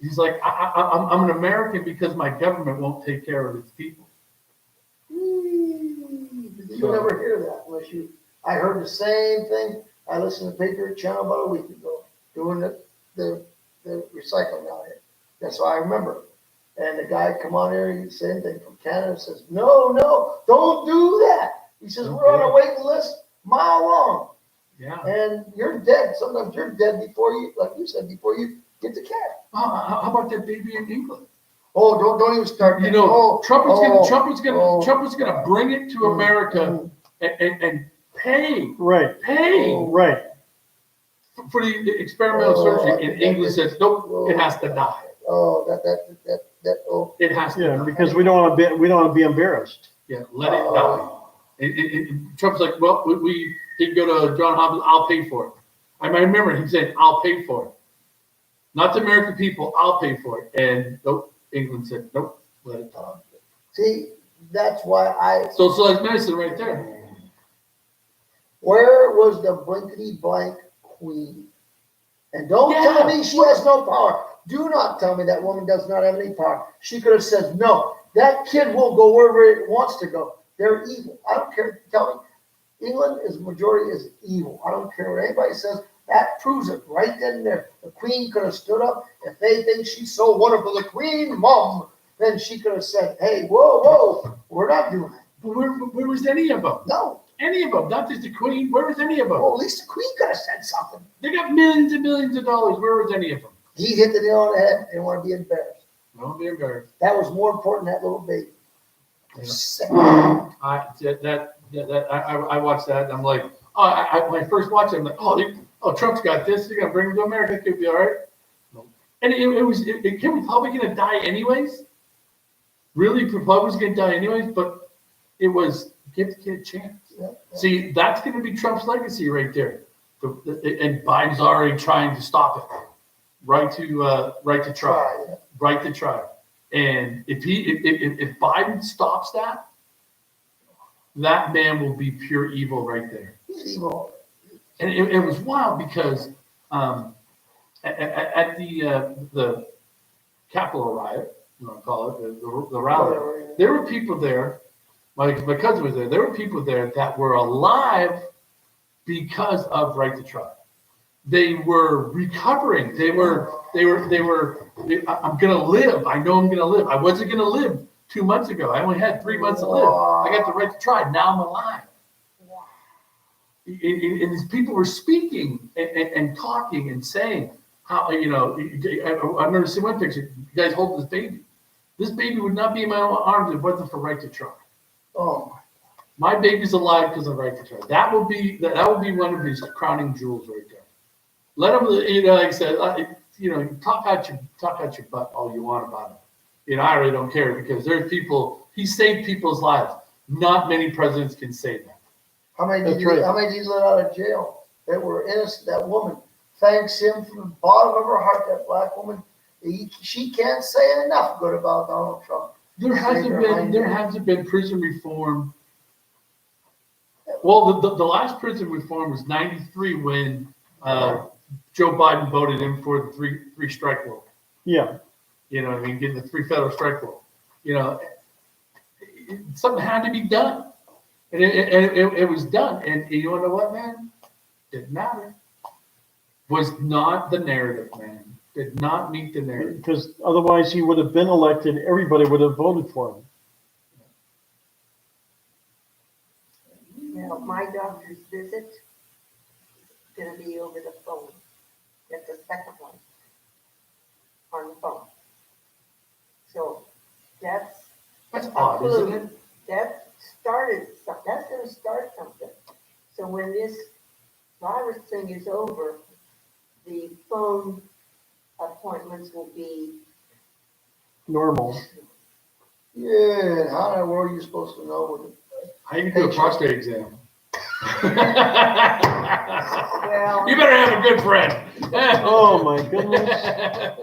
He's like, I'm an American because my government won't take care of its people. You'll never hear that unless you. I heard the same thing. I listened to Patriot Channel about a week ago doing the recycling out here. That's why I remember. And the guy come on here, he same thing from Canada, says, no, don't do that. He says, we're on a waiting list mile long. Yeah. And you're dead. Sometimes you're dead before you, like you said, before you get the care. How about that baby in England? Oh, don't even start. Trump was gonna bring it to America and pay Right. for the experimental surgery. And England says, nope, it has to die. It has to die. Because we don't want to be embarrassed. Yeah, let it die. And Trump's like, well, he can go to John Hopkins, I'll pay for it. I remember he said, I'll pay for it. Not the American people, I'll pay for it. And nope, England said, nope, let it die. See, that's why Socialized medicine right there. Where was the blankety blank queen? And don't tell me she has no power. Do not tell me that woman does not have any power. She could have said, no, that kid will go wherever it wants to go. They're evil. I don't care. Tell me, England majority is evil. I don't care what anybody says. That proves it right then and there. The queen could have stood up. If they think she's so wonderful, the queen, mom, then she could have said, hey, whoa, we're not doing it. But where was any of them? No. Any of them, not just the queen. Where was any of them? Well, at least the queen could have said something. They got millions and millions of dollars. Where was any of them? He hit the nail on the head. They didn't want to be embarrassed. Don't be embarrassed. That was more important than that little baby. Yeah. Sick. I watched that and I'm like, when I first watched it, I'm like, Trump's got this. You're gonna bring him to America. It could be all right. No. And Kim was probably gonna die anyways. Really, probably was gonna die anyways, but it was, give the kid a chance. Yeah. See, that's gonna be Trump's legacy right there. And Biden's already trying to stop it. Right to try. Yeah. Right to try. And if Biden stops that, that man will be pure evil right there. He's evil. And it was wild because at the Capitol riot, you want to call it, the rally, Whatever. there were people there, my cousin was there were people there that were alive because of Right to Try. They were recovering. They were, I'm going to live. I know I'm going to live. I wasn't going to live 2 months ago. I only had 3 months to live. I got the right to try. Now I'm alive. And these people were speaking and talking and saying how, you know, I remember seeing one picture, you guys hold this baby. This baby would not be in my arms if it wasn't for Right to Try. Oh, My baby's alive because of Right to Try. That will be one of his crowning jewels right there. Let him, you know, like I said, you know, talk out your butt all you want about him. You know, I really don't care because there's people, he saved people's lives. Not many presidents can say that. how many That's did right. how many did he let out of jail that were innocent? That woman thanks him from the bottom of her heart. That black woman, she can't say enough good about Donald Trump. There hasn't been prison reform. Well, the last prison reform was 93 when Joe Biden voted in for the three strike rule. Yeah, You know what I mean? Getting the 3 federal strike rule. You know, something had to be done. And it was done. And you want to know what, man? Didn't matter. Was not the narrative, man. Did not meet the narrative. because otherwise he would have been elected, everybody would have voted for him. Now, my doctor's visit is gonna be over the phone. That's the second one on the phone. So that's Odd, isn't it? that's gonna start something. So when this virus thing is over, the phone appointments will be, Normal. Yeah, and how in the world are you supposed to know what? How you do a prostate exam? well, You better have a good friend. Oh, my goodness.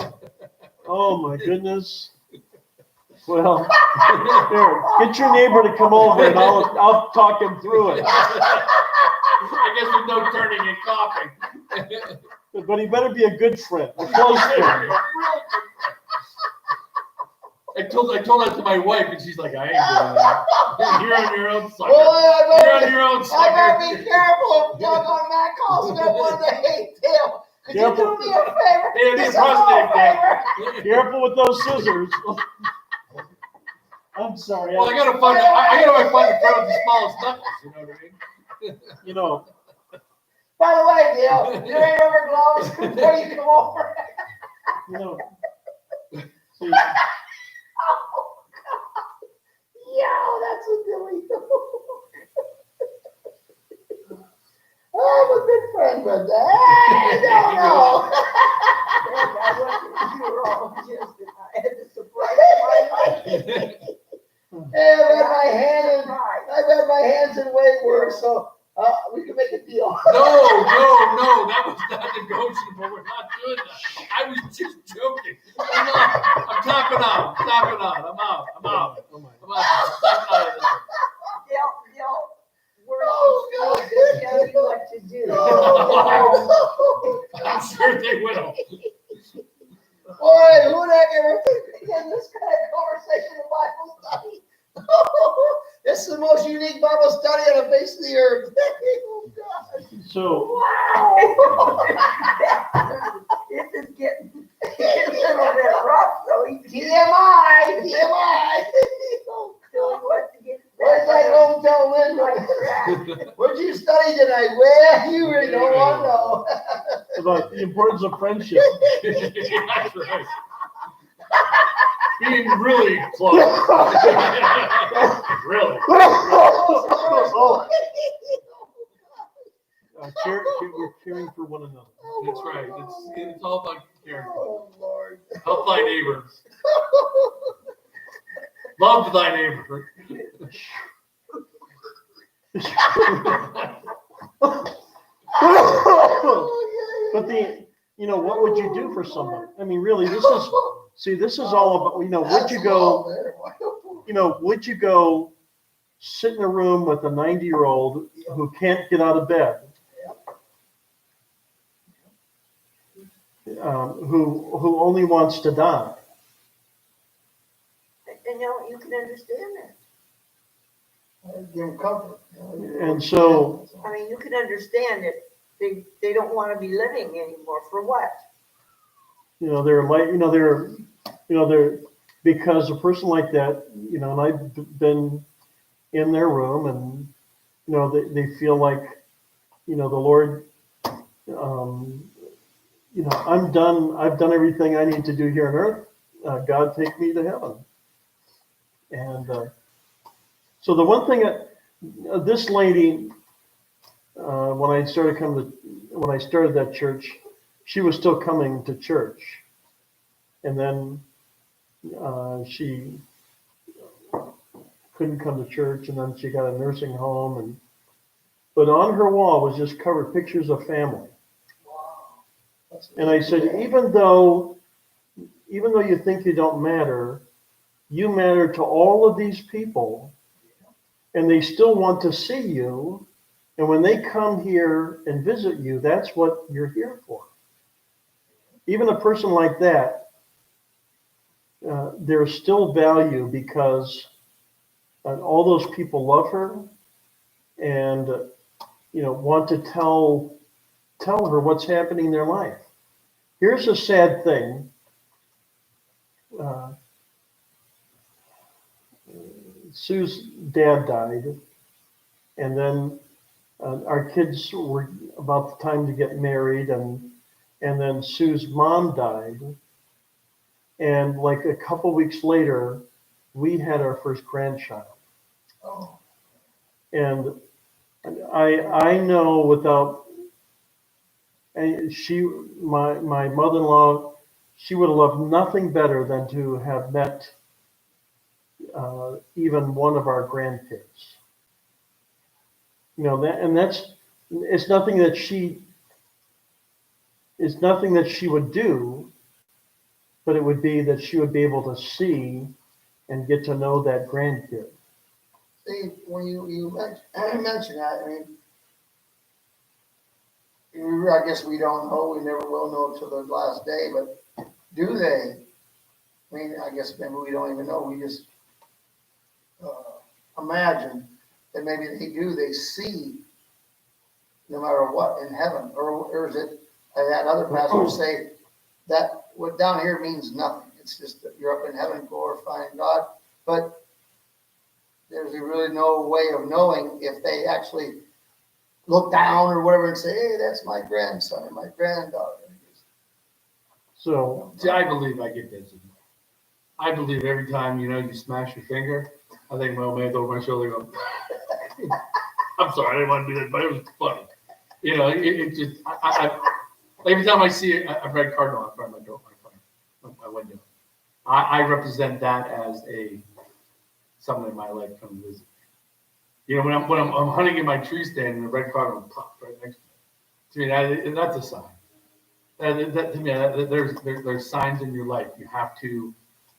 Oh, my goodness. Well, here, get your neighbor to come over and I'll talk him through it. I guess with no turning and coughing. But he better be a good friend, a close friend. I told that to my wife, and she's like, "I ain't doing that. You're on your own, sucker. Boy, You're on your own, I better sucker." be careful of Doug on that call. So I want to hate him. Could you do me a favor? Hey, it is Just a little prostate favor. Careful with those scissors. I'm sorry. Well, I gotta find the friend with the smallest knuckles. You know what I mean? You know, By the way, Dale, you ain't over gloves before you come over. you know. See, Yo, that's a Billy. I'm a good friend, but I don't know. I wasn't, you were all just, I had to surprise my life. Hey, I've Surprise. had my hands in way worse, so we can make a deal. No, that was not negotiable. We're not doing that. I was just joking. I'm tapping out. I'm out. I'm out of this. They'll work Oh, through God. it, tell you what to do. I'm sure they will. Boy, who the heck ever begin this kind of conversation in Bible study? This is the most unique Bible study on the face of the earth. Oh, God. so Wow. This is getting a little bit rough, so he's TMI. telling what to get. Where's that home tell Right Linda? track. Where'd you study tonight? Well, you really don't want to know. about the importance of friendship. That's right. Being really close. Really. Oh, We're caring for one another. That's right. It's all about caring. Oh, Lord. Help thy neighbor. Love thy neighbor. But what would you do for someone? I mean, really, this is all about, would you go sit in a room with a 90-year-old who can't get out of bed? Who only wants to die? And you can understand that. Give them comfort. And so, I mean, you can understand that they don't want to be living anymore. For what? they're because a person like that, and I've been in their room, and they feel like, the Lord, I'm done. I've done everything I need to do here on earth. God, take me to heaven. And so the one thing this lady, when I started that church, she was still coming to church, and then she couldn't come to church, and then she got a nursing home, but on her wall was just covered pictures of family. And I said, even though you think you don't matter, you matter to all of these people, and they still want to see you. And when they come here and visit you, that's what you're here for. Even a person like that, there's still value because all those people love her and want to tell her what's happening in their life. Here's a sad thing. Sue's dad died, and then our kids were about the time to get married, and then Sue's mom died, and like a couple weeks later, we had our first grandchild. Oh. And I know without, my mother-in-law, she would have loved nothing better than to have met even one of our grandkids. It's nothing that she would do, but it would be that she would be able to see and get to know that grandkid. See, when you mention that, I guess we don't know, we never will know till the last day, but do they? I guess maybe we don't even know, we just imagine that maybe they see no matter what in heaven, or is it, I had other pastors say that what down here means nothing. It's just that you're up in heaven glorifying God, but there's really no way of knowing if they actually look down or whatever and say, hey, that's my grandson or my granddaughter. So, See, I believe I get this. I believe every time, you smash your finger, I think my old man's over my shoulder going, I'm sorry, I didn't want to do that, but it was funny. It just, every time I see a red cardinal in front of my door, my window, I represent that as someone in my life come visit. When I'm hunting in my tree stand and the red cardinal pops right next to me, that's a sign. That to me, there's signs in your life. You have to,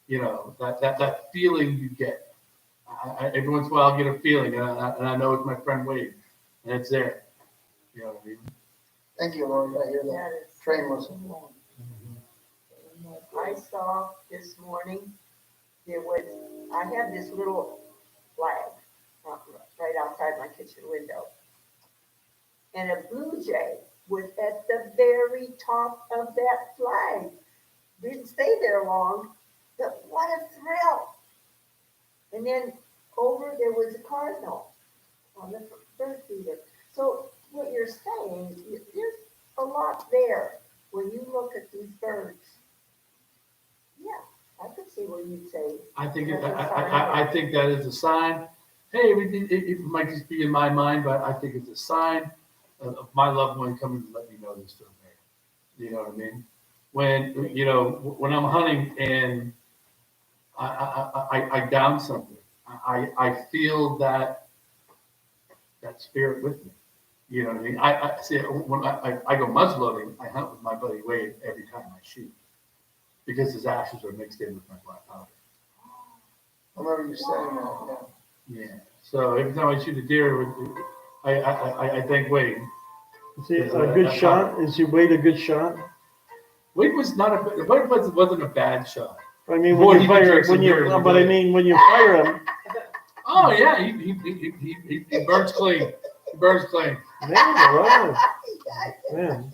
that feeling you get. Every once in a while, I'll get a feeling, and I know it's my friend Wade, and it's there. You know what I mean? Thank you, Lord. I hear that train whistle. I saw this morning, I have this little flag right outside my kitchen window. And a blue jay was at the very top of that flag. Didn't stay there long, but what a thrill. And then over there was a cardinal on the bird feeder. So what you're saying, there's a lot there when you look at these birds. Yeah, I could see what you'd say. I think that is a sign. Hey, it might just be in my mind, but I think it's a sign of my loved one coming to let me know they're still there. You know what I mean? When, you know, when I'm hunting and I down something, I feel that spirit with me. You know what I mean? I see when I go muzzleloading, I hunt with my buddy Wade every time I shoot because his ashes are mixed in with my black powder. I remember you saying that, yeah. Yeah. So every time I shoot a deer, I thank Wade. Is he a good shot? Is he Wade a good shot? Wade wasn't a bad shot. I mean, Boy, when he you fire, drinks when some you, beer every but I day. mean, when you fire him, Oh yeah, he burns clean. He burns clean. man, wow, man.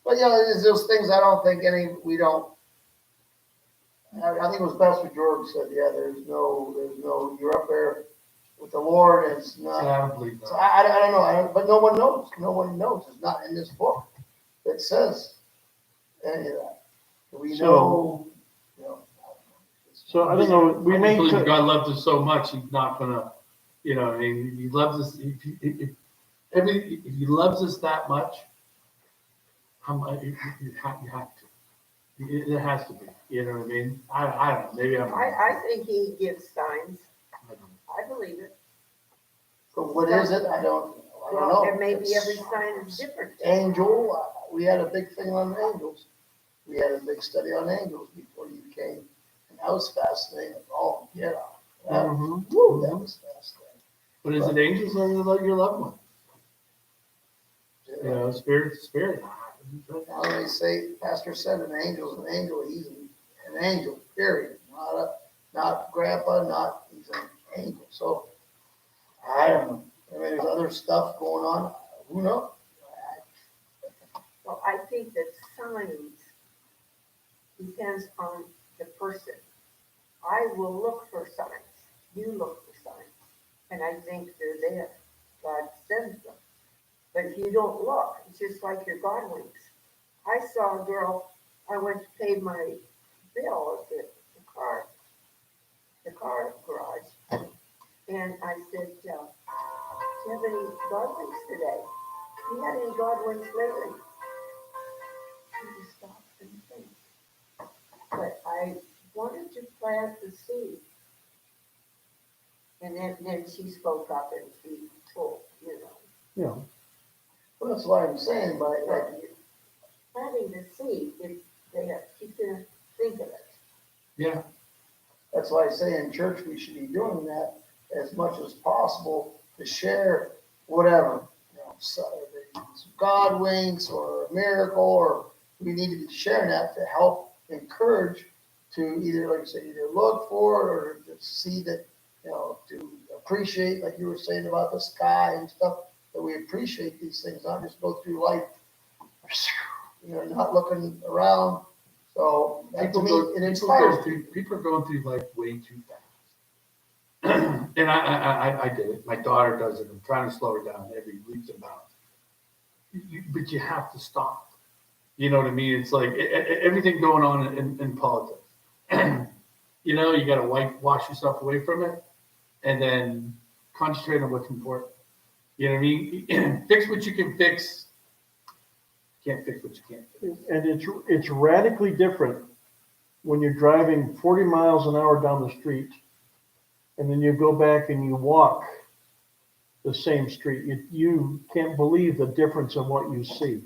But, you know, there's those things I don't think we don't, I think it was Pastor George said, yeah, there's no, you're up there with the Lord, and it's not. I don't believe So that. I don't know, but no one knows. No one knows. It's not in this book that says any of that. We So- know, you know. So I don't know, we I may, believe cut- God loved us so much, He's not gonna, you know, He loves us. If He loves us that much, you have to. It has to be. You know what I mean? I don't know. Maybe I'm. I think he gives signs. I don't know. I believe it. But what is it? I don't Well, know. and maybe It's every sign is different. Angel, we had a big thing on angels. We had a big study on angels before you came. And that was fascinating. Oh, yeah. That, Mhm. woo, that was fascinating. But is it angels or your loved one? You know, spirit. Now they say, Pastor said an angel's an angel, he's an angel, period. Not grandpa, he's an angel. So, I don't know. I mean, there's other stuff going on. Who knows? Well, I think that signs depends on the person. I will look for signs. You look for signs. And I think they're there. God sends them. But if you don't look, it's just like your God winks. I saw a girl, I went to pay my bill at the car garage. And I said, do you have any God winks today? Have you had any God winks lately? She just stopped and think. But I wanted to plant the seed. And then she spoke up and she told, you know. yeah, Well, that's what I'm saying, but Planting the seed is there. She's gonna think of it. Yeah. that's why I say in church, we should be doing that as much as possible to share whatever, you know, so, God winks or a miracle, or we need to be sharing that to help encourage to either, like I say, either look for it or to see that, you know, to appreciate, like you were saying about the sky and stuff, that we appreciate these things, not just go through life, you know, not looking around. So that to me, it inspires people. People are going through life way too fast. And I did it. My daughter does it. I'm trying to slow her down every leaps and bounds. But you have to stop. You know what I mean? It's like everything going on in politics. You know, you got to wash yourself away from it and then concentrate on what's important. You know what I mean? Fix what you can fix. Can't fix what you can't fix. and it's radically different when you're driving 40 miles an hour down the street, and then you go back and you walk the same street. You can't believe the difference in what you see.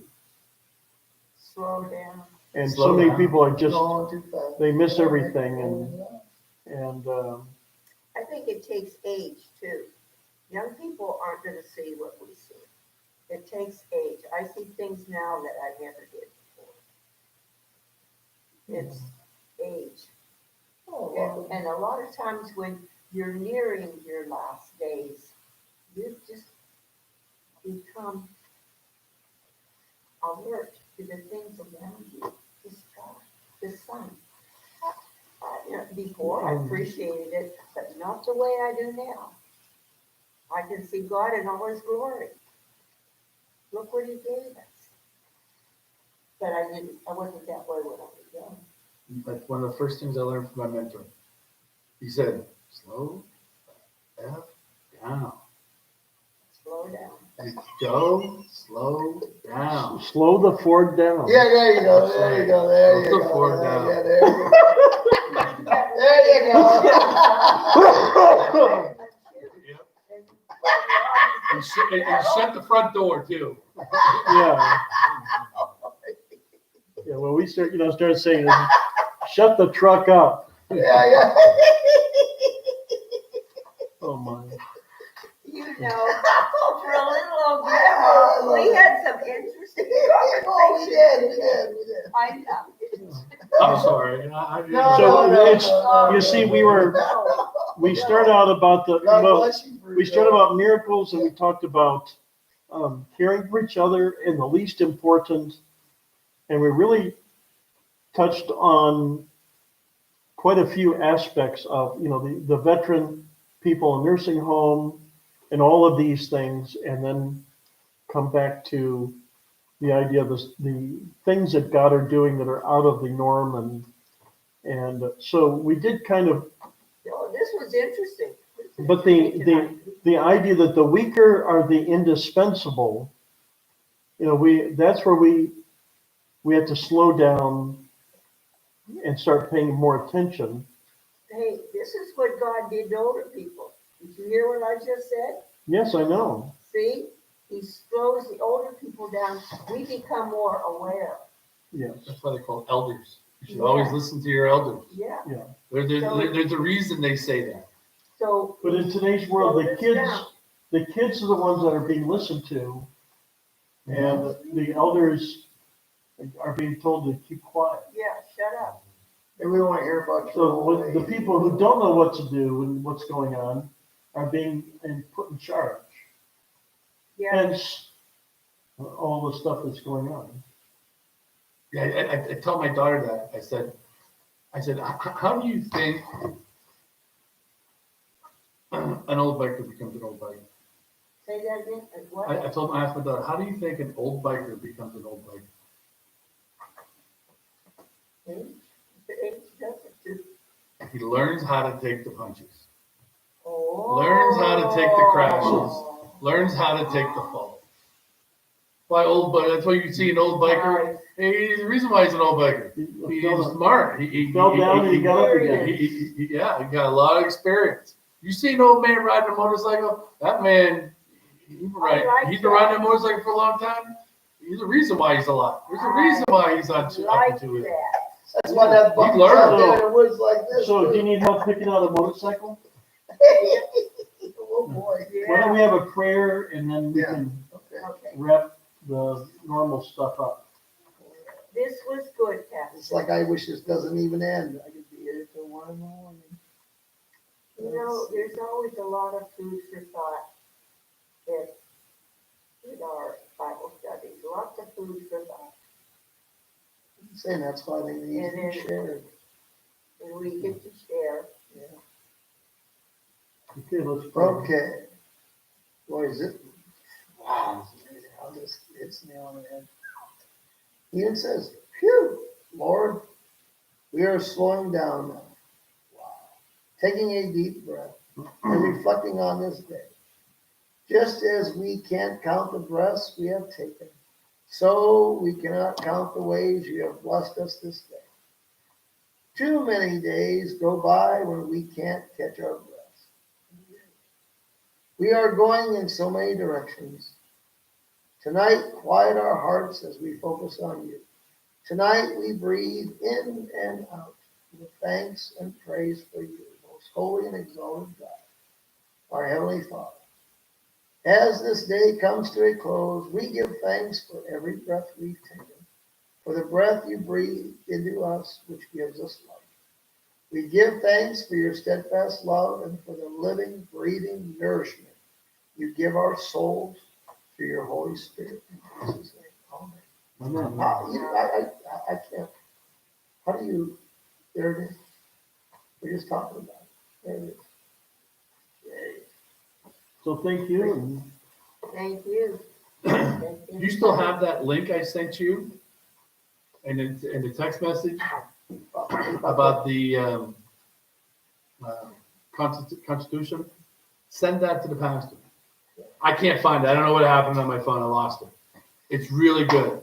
Slow down. And so Slow many down. people are just, Going too fast. they miss everything, and I think it takes age too. Young people aren't gonna see what we see. It takes age. I see things now that I never did before. It's age. Oh, well, And a lot of times when you're nearing your last days, you just become alert to the things around you, the sky, the sun. You know, before I appreciated it, but not the way I do now. I can see God in all His glory. Look what He gave us. But I wasn't that way when I was young. Like one of the first things I learned from my mentor. He said, slow the F down. Slow down. Go slow down. Slow the Ford down. Yeah, there you go, there you go, there you Look go. forward down. Yeah, there you go. There you go. And shut the front door too. Yeah. Yeah, well, we started saying, shut the truck up. Yeah, yeah. Oh my. You know, for a little old grandma, we had some interesting conversations. Oh, we did. I loved it. I'm sorry. I didn't- No, So no, it's, no, you see, we start out about God well, bless you for we started about miracles and we talked about caring for each other and the least important. And we really touched on quite a few aspects of, the veteran people in nursing home and all of these things, and then come back to the idea of the things that God are doing that are out of the norm. And so we did kind of, Oh, this was interesting. but the idea that the weaker are the indispensable, that's where we have to slow down and start paying more attention. Hey, this is what God did to older people. Did you hear what I just said? Yes, I know. See, he slows the older people down. We become more aware. Yes. That's why they call elders. You should always listen to your elders. Yeah. There's a reason they say that. So. But in today's world, slow the this kids down. are the ones that are being listened to, and the elders are being told to keep quiet. Yeah, shut up. And we want to hear about your So old what, the age. people who don't know what to do and what's going on are being put in charge. Yeah. Hence, all the stuff that's going on. Yeah, I tell my daughter that. I said, how do you think an old biker becomes an old biker? Say that again. What? I asked my daughter, how do you think an old biker becomes an old biker? Age doesn't. He learns how to take the punches, Oh. learns how to take the crashes, learns how to take the fall. Why old biker? That's why you see an old biker. Hey, the reason why he's an old biker. He's smart. He fell down and he got up again. He got a lot of experience. You see an old man riding a motorcycle? That man, he's been riding a motorcycle for a long time. There's a reason why he's alive. There's a reason why he's on Like to it. that. That's why that buck's learned. out there in the woods like this. So do you need help picking out a motorcycle? Oh, boy. Why don't we have a prayer and then we can Okay. Okay. wrap the normal stuff up. This was good, Kathy. It's like I wish this doesn't even end. I could be here till 1 in the morning. You know, there's always a lot of food for thought in our Bible studies. Lots of food for thought. I'm saying that's why they need to be shared. And we get to share. Okay, let's pray. Okay. Boy, is it? Wow. It's amazing how this hits me on the head. He even says, phew, Lord, we are slowing down now. Wow. Taking a deep breath and reflecting on this day. Just as we can't count the breaths we have taken, so we cannot count the ways you have blessed us this day. Too many days go by when we can't catch our breaths. We are going in so many directions. Tonight, quiet our hearts as we focus on you. Tonight, we breathe in and out with thanks and praise for you, most holy and exalted God, our Heavenly Father. As this day comes to a close, we give thanks for every breath we've taken, for the breath you breathe into us, which gives us life. We give thanks for your steadfast love and for the living, breathing nourishment you give our souls through your Holy Spirit. In Jesus' name, amen. Amen. I can't. How do you? There it is. We're just talking about it. There it is. Yay. So thank you. And Thank you. Do you still have that link I sent you? And in the text message about the Constitution? Send that to the pastor. I can't find it. I don't know what happened on my phone. I lost it. It's really good.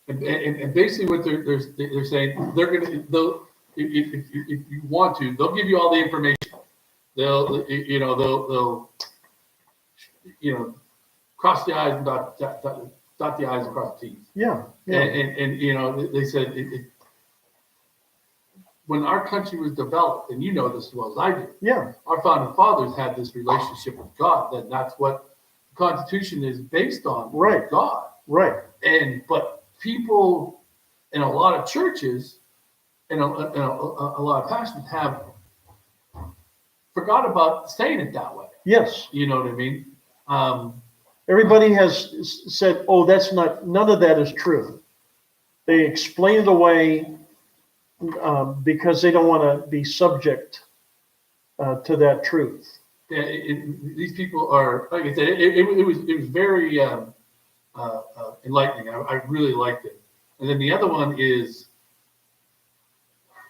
And basically what they're saying, they'll if you want to, they'll give you all the information. They'll cross the I's and dot the I's and cross the T's. Yeah, yeah, And they said when our country was developed, and you know this as well as I do, yeah, our founding fathers had this relationship with God. That's what the Constitution is based on. Right. God. right. But people in a lot of churches and a lot of pastors have forgot about saying it that way. Yes. You know what I mean? Everybody has said, oh, none of that is true. They explain it away because they don't want to be subject to that truth. These people are, like I said, it was very enlightening. I really liked it. And then the other one is